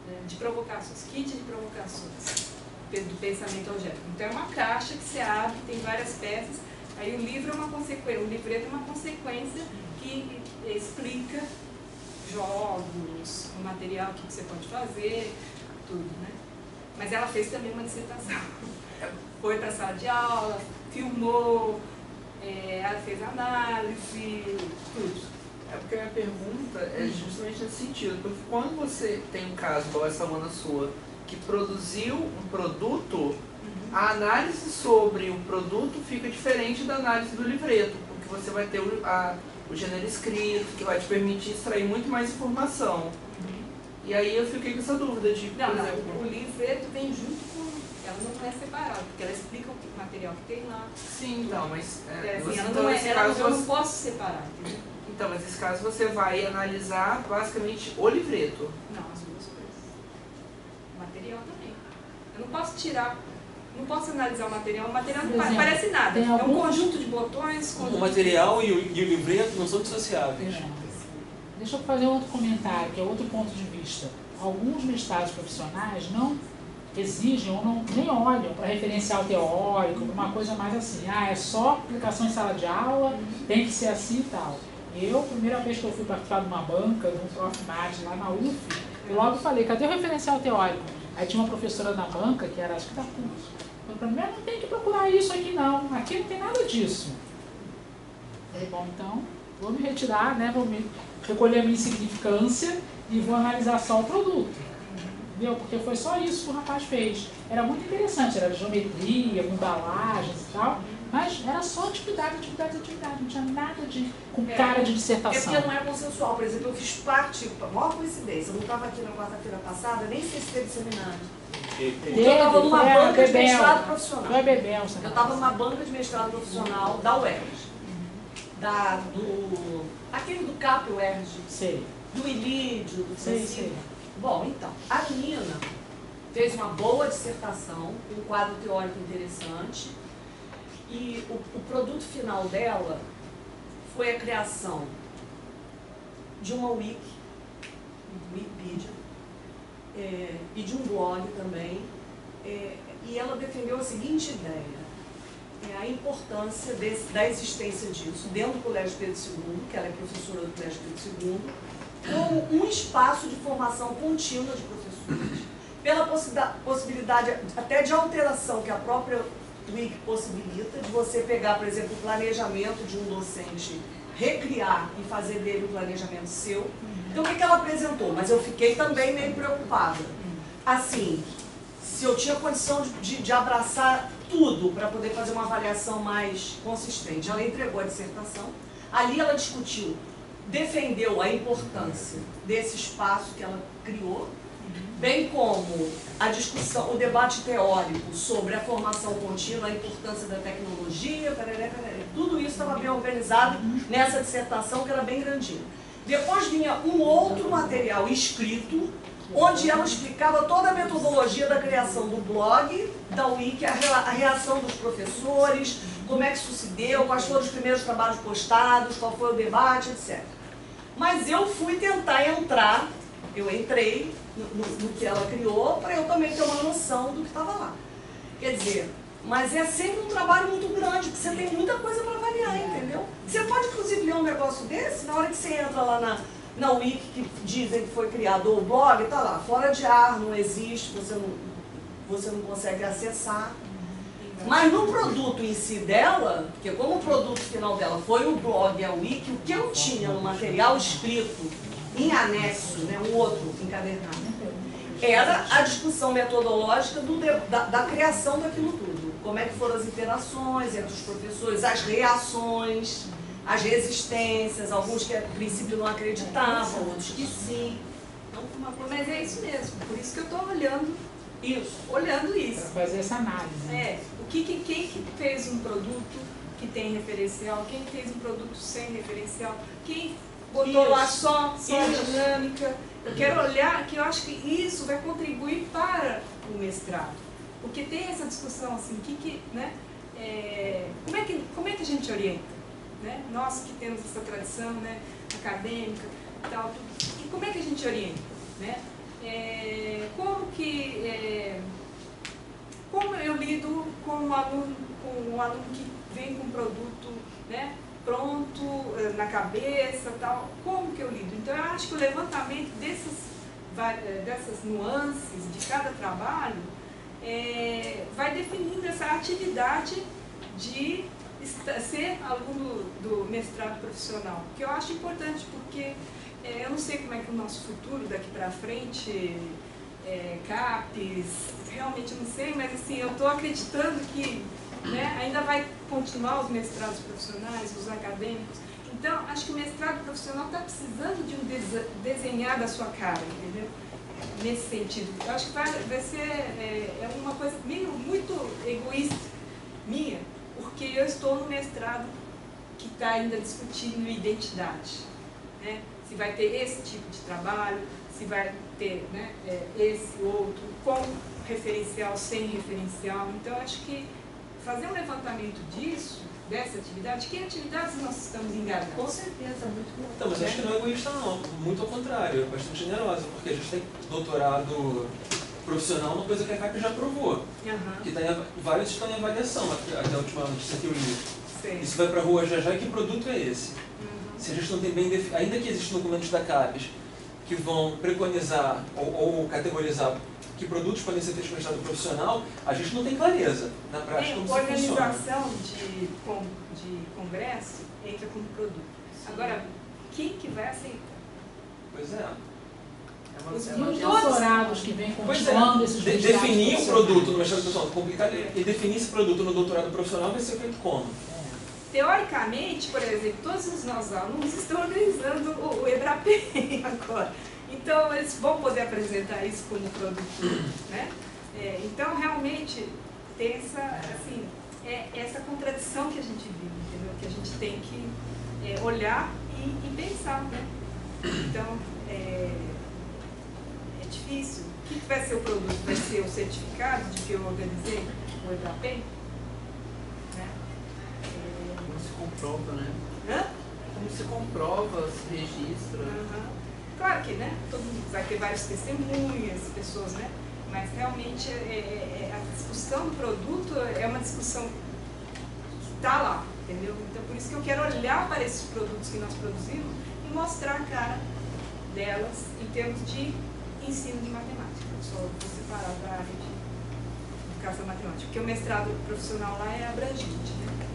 né, de provocações, kit de provocações do pensamento algébrico. Então é uma caixa que você abre, tem várias peças, aí o livro é uma consequência, o livreto é uma consequência que explica jogos, o material, o que você pode fazer, tudo, né? Mas ela fez também uma dissertação. Foi para a sala de aula, filmou, ela fez análise, tudo. É porque a minha pergunta é justamente nesse sentido, porque quando você tem um caso, igual essa aluna sua, que produziu um produto, a análise sobre o produto fica diferente da análise do livreto, porque você vai ter o gênero escrito, que vai te permitir extrair muito mais informação. E aí eu fiquei com essa dúvida de, por exemplo... O livreto vem junto com... Ela não é separada, porque ela explica o material que tem lá. Sim, então, mas... eu não posso separar, entendeu? Então, mas nesse caso você vai analisar basicamente o livreto. Não, as duas coisas. O material também. Eu não posso tirar... Não posso analisar o material não parece nada. É um conjunto de botões... O material e o livreto não são dissociáveis. Deixa eu fazer outro comentário, que é outro ponto de vista. Alguns mestrados profissionais não exigem ou nem olham para referencial teórico, para uma coisa mais assim, é só aplicação em sala de aula, tem que ser assim e tal. Eu, a primeira vez que eu fui participar de uma banca, de um Prof. Mate lá na UF, eu logo falei, cadê o referencial teórico? Aí tinha uma professora na banca, que era, acho que da PUC, falou para mim, não tem que procurar isso aqui não, aqui não tem nada disso. Eu falei, bom, então, vou me retirar, né, vou me recolher a minha insignificância e vou analisar só o produto. Entendeu? Porque foi só isso que o rapaz fez. Era muito interessante, era geometria, embalagens e tal, mas era só atividade, não tinha nada com cara de dissertação. É porque não é consensual. Por exemplo, eu fiz parte, a maior coincidência, eu não estava aqui na quarta-feira passada, nem sei se teve seminário. Eu estava numa banca de mestrado profissional. Foi a Bebel, eu estava numa banca de mestrado profissional da UERJ. Aquele do CAP UERJ. Sei. Do Ilídio, do Francisco. Sei. Bom, então, a menina fez uma boa dissertação, um quadro teórico interessante, E o produto final dela foi a criação de uma wiki, Wikipedia, e de um blog também. E ela defendeu a seguinte ideia: a importância da existência disso dentro do Colégio Pedro II, que ela é professora do Colégio Pedro II, como um espaço de formação contínua de professores, pela possibilidade até de alteração que a própria Wiki possibilita, de você pegar, por exemplo, o planejamento de um docente, recriar e fazer dele um planejamento seu. Então, o que ela apresentou? Mas eu fiquei também meio preocupada. Assim, se eu tinha condição de abraçar tudo para poder fazer uma avaliação mais consistente. Ela entregou a dissertação, ali ela discutiu, defendeu a importância desse espaço que ela criou, bem como a discussão, o debate teórico sobre a formação contínua, a importância da tecnologia, tudo isso estava bem organizado nessa dissertação, que era bem grandinha. Depois vinha um outro material escrito, onde ela explicava toda a metodologia da criação do blog, da Wiki, a reação dos professores, como é que isso se deu, quais foram os primeiros trabalhos postados, qual foi o debate, etc. Mas eu fui tentar entrar, eu entrei no que ela criou, para eu também ter uma noção do que estava lá. Quer dizer, mas é sempre um trabalho muito grande, porque você tem muita coisa para avaliar, entendeu? Você pode, inclusive, ler um negócio desse, na hora que você entra lá na Wiki, que dizem que foi criado, ou o blog, está lá, fora de ar, não existe, você não consegue acessar. Mas no produto em si dela, porque como o produto final dela foi o blog e a Wiki, o que eu tinha no material escrito, em anexo, né, um outro encadernado, era a discussão metodológica da criação daquilo tudo. Como é que foram as interações entre os professores, as reações, as resistências, alguns que a princípio não acreditavam, outros que sim. Então, mas é isso mesmo, por isso que eu estou olhando isso. Para fazer essa análise. Quem que fez um produto que tem referencial, quem fez um produto sem referencial, quem botou lá só dinâmica. Eu quero olhar, que eu acho que isso vai contribuir para o mestrado. Porque tem essa discussão assim, né, como é que a gente orienta? Né? Nós que temos essa tradição, né, acadêmica e tal, e como é que a gente orienta? Né? Como eu lido com um aluno que vem com um produto, né, pronto, na cabeça, tal, como que eu lido? Então eu acho que o levantamento dessas nuances de cada trabalho vai definindo essa atividade de ser aluno do mestrado profissional, que eu acho importante, porque eu não sei como é que o nosso futuro daqui para frente, CAPES, realmente não sei, mas assim, eu estou acreditando que, né, ainda vai continuar os mestrados profissionais, os acadêmicos. Então, acho que o mestrado profissional está precisando de um desenhar da sua cara, entendeu? Nesse sentido. Eu acho que vai ser uma coisa muito egoísta minha, porque eu estou no mestrado que está ainda discutindo identidade. Né? Se vai ter esse tipo de trabalho, se vai ter, né, esse outro, com referencial, sem referencial. Então, acho que fazer um levantamento dessa atividade, que atividades nós estamos engajados? Com certeza, muito bom. Então, mas acho que não é egoísta não, muito ao contrário, é bastante generosa, porque a gente tem doutorado profissional, uma coisa que a CAPES já provou, que vários estão em avaliação, até a última notícia que eu li. Sim. Isso vai para a rua já, e que produto é esse? Se a gente não tem bem definido, ainda que existam documentos da CAPES que vão preconizar ou categorizar que produtos podem ser feitos no mestrado profissional, a gente não tem clareza na prática como isso funciona. Organização de congresso entra como produto. Agora, quem que vai aceitar? Pois é. Os doutorados que vêm continuando esses definir o produto no mestrado profissional é complicado, e definir esse produto no doutorado profissional vai ser feito como? Teoricamente, por exemplo, todos os nossos alunos estão organizando o EBRAPEN agora. Então, eles vão poder apresentar isso como produto, né? Então, realmente, tem essa contradição que a gente vive, entendeu? Que a gente tem que olhar e pensar, né? Então, é difícil. O que vai ser o produto? Vai ser o certificado de que eu organizei o EBRAPEN? Né? comprova, né? Hã? Como se comprova, se registra. Aham. Claro que, né, todo mundo vai ter várias testemunhas, pessoas, né? Mas realmente a discussão do produto é uma discussão que está lá, entendeu? Então por isso que eu quero olhar para esses produtos que nós produzimos e mostrar a cara delas em termos de ensino de matemática. Eu só vou separar da área de educação matemática, porque o mestrado profissional lá é abrangente, né?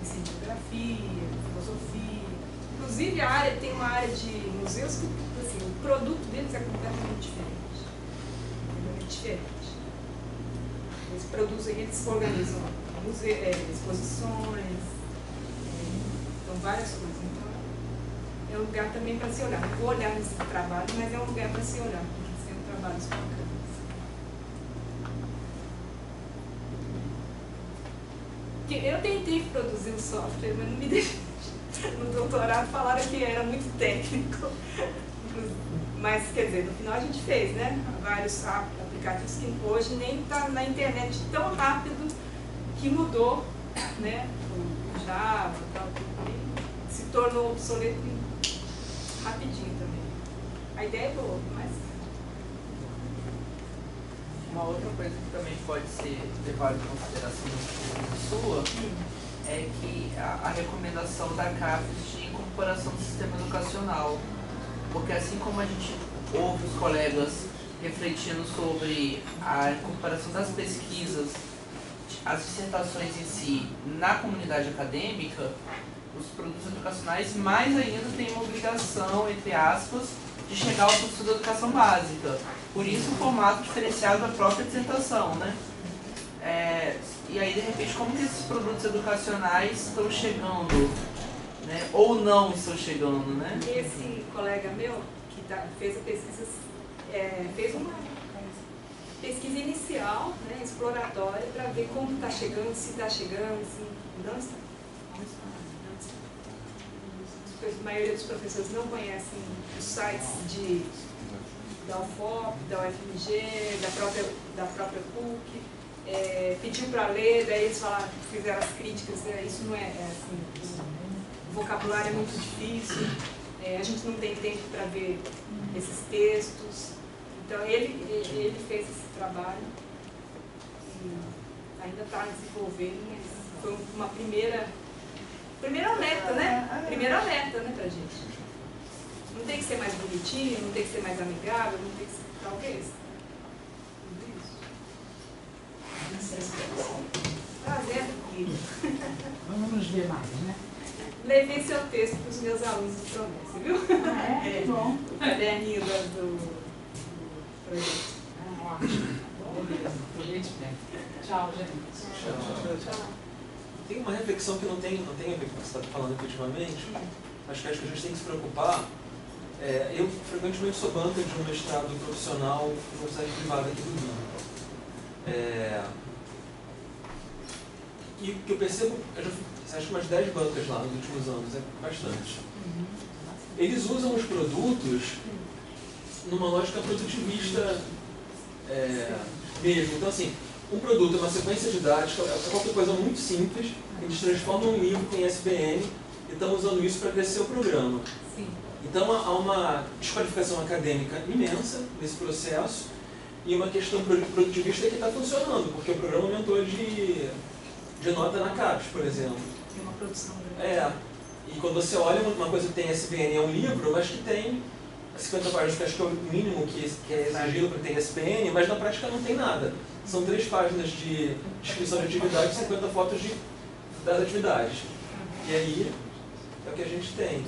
Ensino de geografia, filosofia. Inclusive tem uma área de museus que assim, o produto deles é completamente diferente. Completamente diferente. Eles produzem, eles organizam exposições, então várias coisas. Então é um lugar também para se olhar. Não vou olhar nesse trabalho, mas é um lugar para se olhar, porque são trabalhos bacanas. Eu tentei produzir um software, mas não me deixou. No doutorado falaram que era muito técnico. Mas, quer dizer, no final a gente fez, né? Vários aplicativos que hoje nem está na internet tão rápido que mudou, né? O Java e tal, e se tornou obsoleto rapidinho também. A ideia é boa, mas... Uma outra coisa que também pode ser levada em consideração sua é que a recomendação da CAPES de incorporação do sistema educacional. Porque assim como a gente ouve os colegas refletindo sobre a incorporação das pesquisas, as dissertações em si, na comunidade acadêmica, os produtos educacionais mais ainda têm uma obrigação, entre aspas, de chegar ao professor da educação básica. Por isso o formato diferenciado da própria dissertação, né? E aí, de repente, como que esses produtos educacionais estão chegando, né? Ou não estão chegando, né? Esse colega meu, que fez a pesquisa, fez uma pesquisa inicial, né, exploratória, para ver como está chegando, se está chegando, se não está. A maioria dos professores não conhecem os sites da UFOP, da UFMG, da própria PUC. Pediu para ler, daí eles falaram, fizeram as críticas, isso não assim, o vocabulário é muito difícil, a gente não tem tempo para ver esses textos. Então ele fez esse trabalho e ainda está desenvolvendo, mas foi uma primeiro alerta, né? Primeiro alerta, né, pra gente. Não tem que ser mais bonitinho, não tem que ser mais amigável, não tem que ser talvez. Prazer aqui. Vamos nos ver mais, né? Levei seu texto para os meus alunos do Promessa, viu? É bom. O caderninho do projeto. Ótimo. Beleza, aproveite bem. Tchau, gente. Tchau. Tem uma reflexão que não tem a ver com o que você está falando efetivamente, mas que acho que a gente tem que se preocupar. Eu frequentemente sou banca de um mestrado profissional em uma universidade privada aqui do Rio. E o que eu percebo, eu já fiz acho que umas 10 bancas lá nos últimos anos, é bastante. Eles usam os produtos numa lógica produtivista mesmo. Então, assim, um produto é uma sequência didática, é qualquer coisa muito simples, eles transformam um livro em SBN e estão usando isso para crescer o programa. Sim. Então, há uma desqualificação acadêmica imensa nesse processo e uma questão produtivista que está funcionando, porque o programa aumentou de nota na CAPES, por exemplo. Tem uma produção grande. E quando você olha uma coisa que tem SBN é um livro, mas que tem 50 páginas, que acho que é o mínimo que é exigido para ter SBN, mas na prática não tem nada. São 3 páginas de descrição de atividade e 50 fotos das atividades. E aí é o que a gente tem.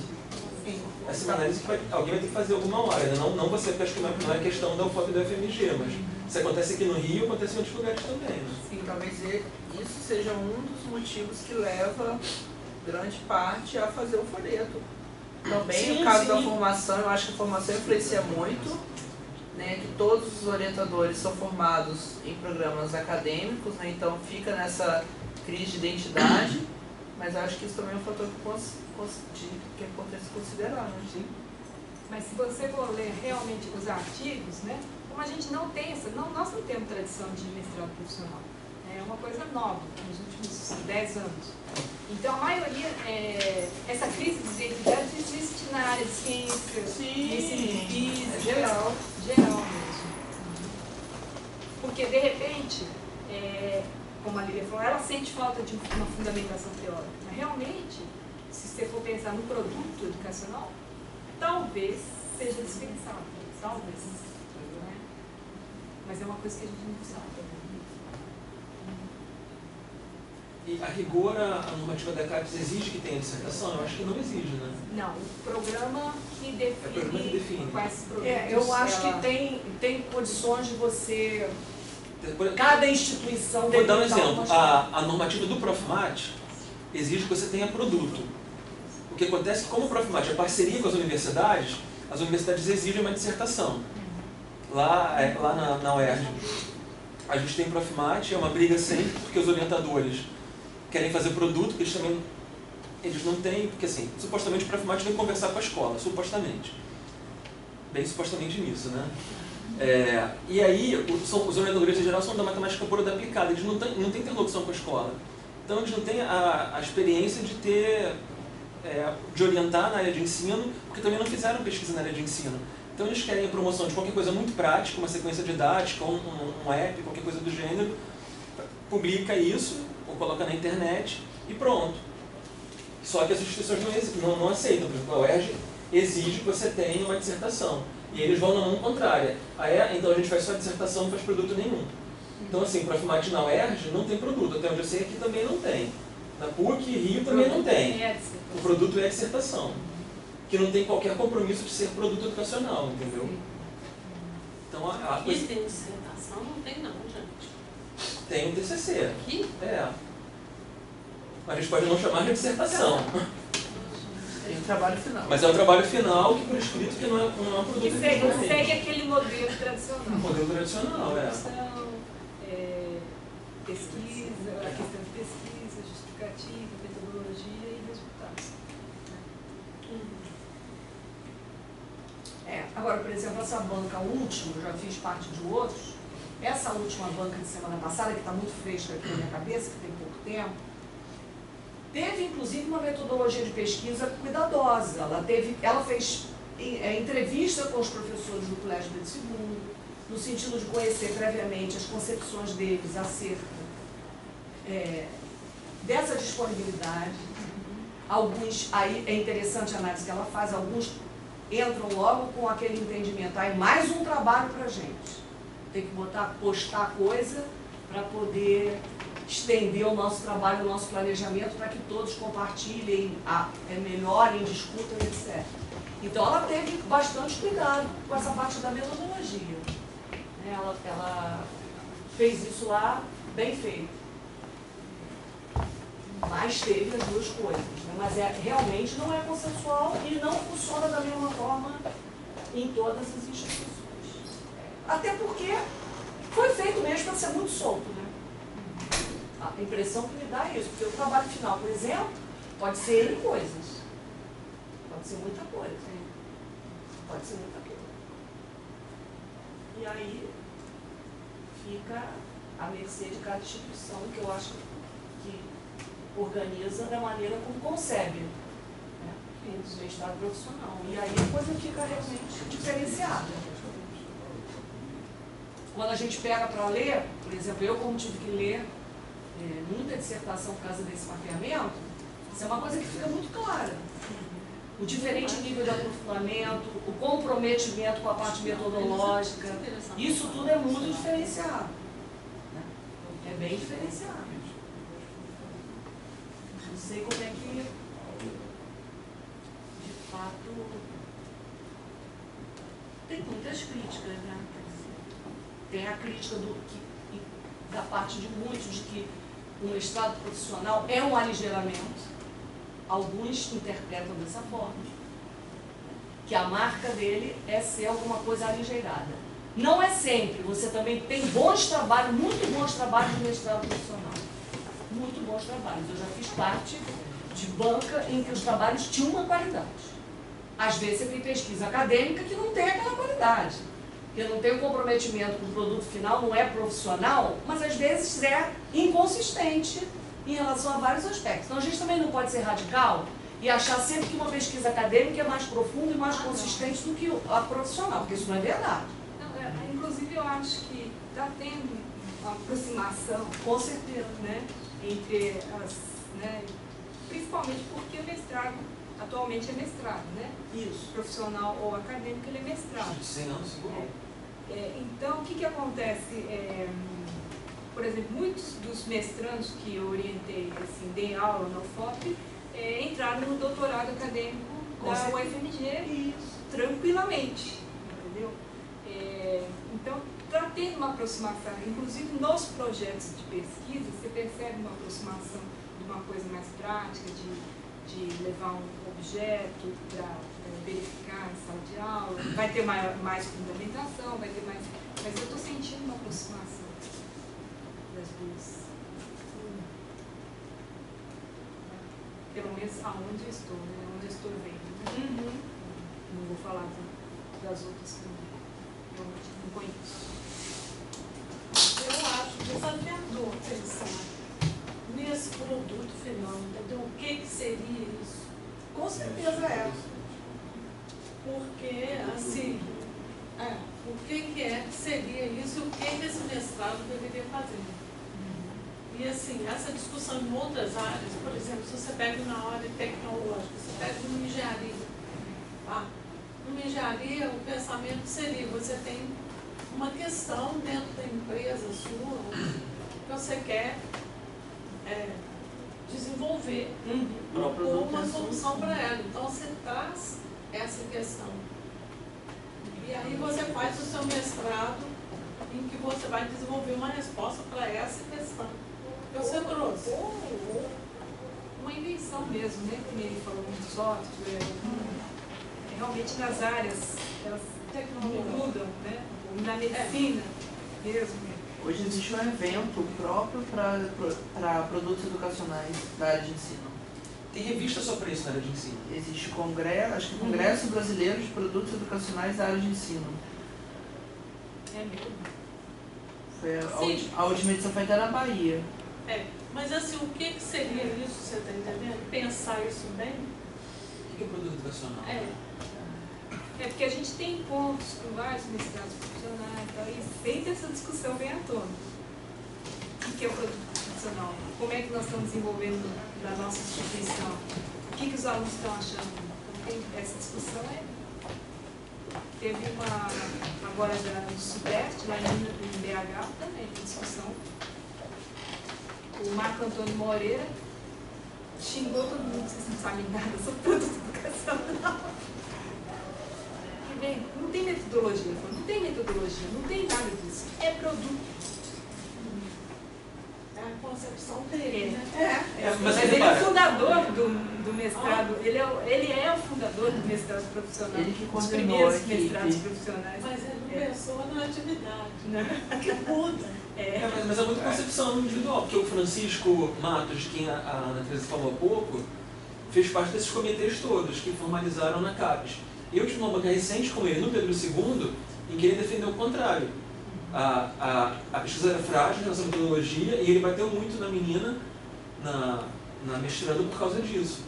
Essa é uma análise que alguém vai ter que fazer alguma hora, né? Não você, porque acho que não é questão da UFOP e da FMG, mas se acontece aqui no Rio, acontece em outros lugares também. Né? Sim, talvez isso seja um dos motivos que leva grande parte a fazer o folheto. Também no caso da formação, eu acho que a formação influencia muito, né, que todos os orientadores são formados em programas acadêmicos, né, então fica nessa crise de identidade, mas acho que isso também é um fator que é importante considerar. Né? Sim. Mas se você for ler realmente os artigos, né, como a gente não tem nós não temos tradição de mestrado profissional. É uma coisa nova, nos últimos 10 anos. Então, a maioria, essa crise de identidade existe na área de ciência, Sim, física, é geral. geral mesmo. Porque, de repente, como a Lívia falou, ela sente falta de uma fundamentação teórica. Mas, realmente, se você for pensar no produto educacional, talvez seja dispensável. Talvez. Né? Mas é uma coisa que a gente não sabe. E a rigor, a normativa da CAPES exige que tenha dissertação? Eu acho que não exige, né? Não, o programa que É o programa que define. quais produtos Eu acho ela- que tem condições de você, Por- cada instituição... Vou dar um delimitar exemplo. umas- A normativa do Profmat exige que você tenha produto. O que acontece é que, como o Profmat é parceria com as universidades exigem uma dissertação. Lá na UERJ, a gente tem Profmat, é uma briga sempre, porque os orientadores querem fazer produto, que eles não têm, porque assim, supostamente o Profmat vem conversar com a escola, supostamente. Bem supostamente nisso, né? E aí, os orientadores em geral são da matemática pura da aplicada, eles não têm interlocução com a escola. Então eles não têm a experiência de orientar na área de ensino, porque também não fizeram pesquisa na área de ensino. Então eles querem a promoção de qualquer coisa muito prática, uma sequência didática, um app, qualquer coisa do gênero, publica isso, ou coloca na internet e pronto. Só que as instituições não aceitam. Por exemplo, a UERJ exige que você tenha uma dissertação. E eles vão na mão contrária. Então a gente faz só dissertação, não faz produto nenhum. Então assim, o Profmat na UERJ não tem produto. Até onde eu sei, aqui também não tem. Na PUC e Rio também não tem. O produto é a dissertação. Que não tem qualquer compromisso de ser produto educacional, entendeu? Então a Aqui tem dissertação? Não tem não, gente. tem um TCC. Aqui? A gente pode não chamar de dissertação. Tem um trabalho final. Mas é um trabalho final que, por escrito, que não é um produto Que educacional. segue aquele modelo tradicional. Um modelo tradicional, Produção, pesquisa, a questão de pesquisa, justificativa, metodologia e resultados. Agora, por exemplo, essa banca última, eu já fiz parte de outros, essa última banca de semana passada, que está muito fresca aqui na minha cabeça, que tem pouco tempo, teve inclusive uma metodologia de pesquisa cuidadosa. Ela fez entrevista com os professores do Colégio Pedro II, no sentido de conhecer previamente as concepções deles acerca dessa disponibilidade. Alguns, aí é interessante a análise que ela faz, alguns entram logo com aquele entendimento, aí mais um trabalho para a gente. Tem que postar coisa para poder estender o nosso trabalho, o nosso planejamento, para que todos compartilhem, melhorem, discutam, etc. Então ela teve bastante cuidado com essa parte da metodologia. Ela fez isso lá bem feito. Mas teve as duas coisas, né? Mas realmente não é consensual e não funciona da mesma forma em todas as instituições. Até porque foi feito mesmo para ser muito solto, né? A impressão que me dá é isso, porque o trabalho final, por exemplo, pode ser N coisas. Pode ser muita coisa. Pode ser muita coisa. E aí fica à mercê de cada instituição, que eu acho que organiza da maneira como concebe, né? O seu estado profissional. E aí a coisa fica realmente diferenciada. Quando a gente pega para ler, por exemplo, eu como tive que ler muita dissertação por causa desse mapeamento, isso é uma coisa que fica muito clara. O diferente nível de aprofundamento, o comprometimento com a parte metodológica, isso tudo é muito diferenciado. Né? É bem diferenciado. Não sei como é que, de fato, tem muitas críticas, né? Tem a crítica da parte de muitos de que o mestrado profissional é um aligeramento. Alguns interpretam dessa forma, que a marca dele é ser alguma coisa aligeirada. Não é sempre, você também tem bons trabalhos, muito bons trabalhos de mestrado profissional. Muito bons trabalhos. Eu já fiz parte de banca em que os trabalhos tinham uma qualidade. Às vezes você tem pesquisa acadêmica que não tem aquela qualidade, que não tem o comprometimento com o produto final, não é profissional, mas às vezes é inconsistente em relação a vários aspectos. Então a gente também não pode ser radical e achar sempre que uma pesquisa acadêmica é mais profunda e mais consistente do que a profissional, porque isso não é verdade. Não, inclusive eu acho que está tendo uma aproximação, Com certeza. né, entre as, né, principalmente porque o mestrado atualmente é mestrado, né? Isso. Profissional ou acadêmico, ele é mestrado. Sim, não, seguro. Então, o que acontece? Por exemplo, muitos dos mestrandos que eu orientei, assim, dei aula na UFOP, entraram no doutorado acadêmico da UFMG tranquilamente, entendeu? Então, está tendo uma aproximação, inclusive nos projetos de pesquisa, você percebe uma aproximação de uma coisa mais prática, de levar um objeto para verificar em sala de aula, vai ter mais fundamentação, vai ter mais... Mas eu estou sentindo uma aproximação das duas. Pelo menos aonde eu estou, né? Onde eu estou vendo. Né? Não vou falar das outras que eu não conheço. Eu acho desafiador pensar nesse produto final, entendeu? O que seria isso? Com certeza é. Porque, assim, o que seria isso e o que esse mestrado deveria fazer? E, assim, essa discussão em outras áreas, por exemplo, se você pega na área tecnológica, você pega numa engenharia, tá? Numa engenharia, o pensamento seria, você tem uma questão dentro da empresa sua que você quer desenvolver uma solução para ela. Então, você traz essa questão. E aí você faz o seu mestrado em que você vai desenvolver uma resposta para essa questão que você trouxe. Uma invenção mesmo, né? Como ele falou, um software. Realmente nas áreas, elas mudam, né? Na medicina mesmo. Hoje existe um evento próprio para produtos educacionais da área de ensino. Tem revista só para isso na área de ensino? Existe congresso, acho que Congresso Brasileiro de Produtos Educacionais da área de ensino. É mesmo? Foi a última edição foi até na Bahia. Mas assim, o que seria isso, você está entendendo? Pensar isso bem? O que é produto educacional? É porque a gente tem encontros com vários mestrados profissionais, então, e sempre essa discussão vem à tona. O que é o produto profissional? Como é que nós estamos desenvolvendo na nossa instituição? O que os alunos estão achando? Então, tem essa discussão. Teve uma, agora no Sudeste, lá em BH, também, uma discussão. O Marco Antônio Moreira xingou todo mundo, vocês não sabem nada sobre produto educacional. Não tem metodologia, não tem metodologia, não tem nada disso. É produto. É a concepção dele, né? Mas ele é o fundador do mestrado, ele é o fundador do mestrado profissional. Ele que os coordenou primeiros a equipe. mestrados profissionais. Mas ele não pensou na atividade. Não. Que muda. Mas é muita concepção individual, porque o Francisco Matos, de quem a Ana Teresa falou há pouco, fez parte desses comitês todos que formalizaram na CAPES. Eu tive uma banca recente com ele no Pedro II, em que ele defendeu o contrário. A pesquisa era frágil nessa metodologia e ele bateu muito na menina, na mestrando por causa disso.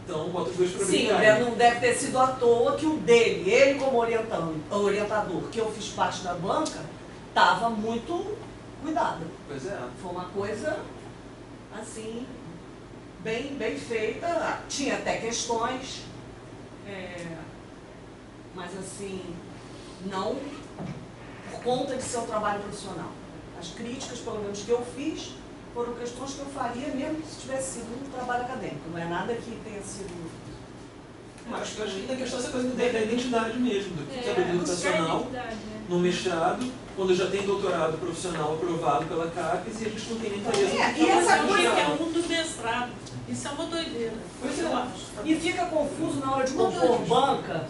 Então, bota os dois para brincar. Sim, não deve ter sido à toa que o dele, ele como orientador, que eu fiz parte da banca, estava muito cuidado. Pois é. Foi uma coisa, assim, bem feita. Tinha até questões, mas assim, não por conta de seu trabalho profissional. As críticas, pelo menos, que eu fiz, foram questões que eu faria mesmo se tivesse sido um trabalho acadêmico. Não é nada que tenha sido... Acho que ainda a questão é essa coisa da identidade mesmo, do que é produto educacional, no mestrado, quando já tem doutorado profissional aprovado pela CAPES e a gente não tem nem interesse. E essa coisa é um do mestrado. Isso é uma doideira. Pois é. Eu acho. E fica confuso na hora de compor banca,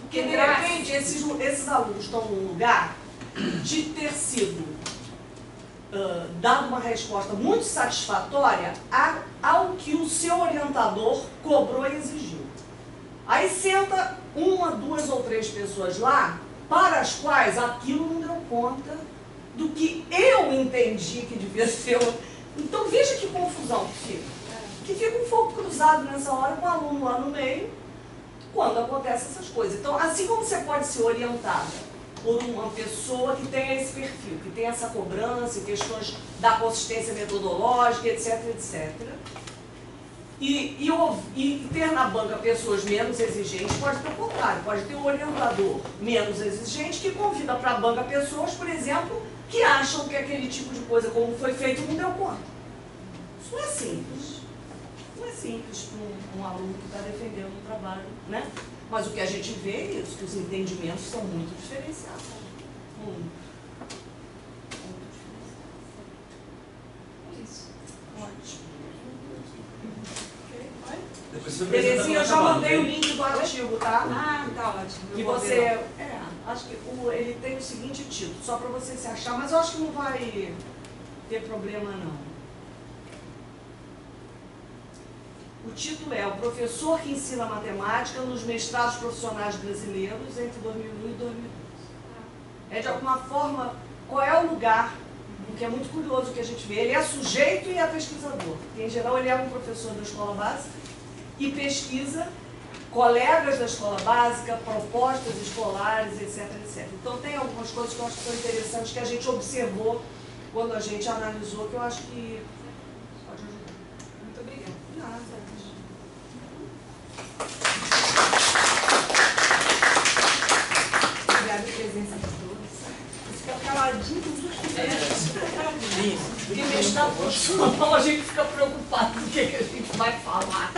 porque de repente esses alunos estão num lugar de ter sido dado uma resposta muito satisfatória ao que o seu orientador cobrou e exigiu. Aí senta uma, duas ou três pessoas lá, para as quais aquilo não deu conta do que eu entendi que devia ser Então veja que confusão que fica. Que fica um fogo cruzado nessa hora com o aluno lá no meio, quando acontecem essas coisas. Então, assim como você pode ser orientada por uma pessoa que tenha esse perfil, que tenha essa cobrança, questões da consistência metodológica, etc, etc. E ter na banca pessoas menos exigentes, pode ter o contrário, pode ter um orientador menos exigente que convida para a banca pessoas, por exemplo, que acham que aquele tipo de coisa, como foi feito, não deu conta. Isso não é simples. Não é simples para um aluno que está defendendo um trabalho, né? Mas o que a gente vê é isso, que os entendimentos são muito diferenciados. Muito. É isso. Ótimo. Terezinha, eu já mandei o link do artigo, tá? Ah, tá ótimo. E você... acho que ele tem o seguinte título, só para você se achar, mas eu acho que não vai ter problema, não. O título é O Professor que Ensina Matemática nos Mestrados Profissionais Brasileiros entre 2001 e 2012. É de alguma forma, qual é o lugar, o que é muito curioso o que a gente vê. Ele é sujeito e é pesquisador. Em geral, ele é um professor da escola básica e pesquisa colegas da escola básica, propostas escolares, etc, etc. Então, tem algumas coisas que eu acho que são interessantes que a gente observou quando a gente analisou, que eu acho que pode ajudar. Muito obrigada. Nada. Obrigada pela presença de todos. Fica caladinho. Sim. Porque mestrado profissional a gente fica preocupado com o que a gente vai falar.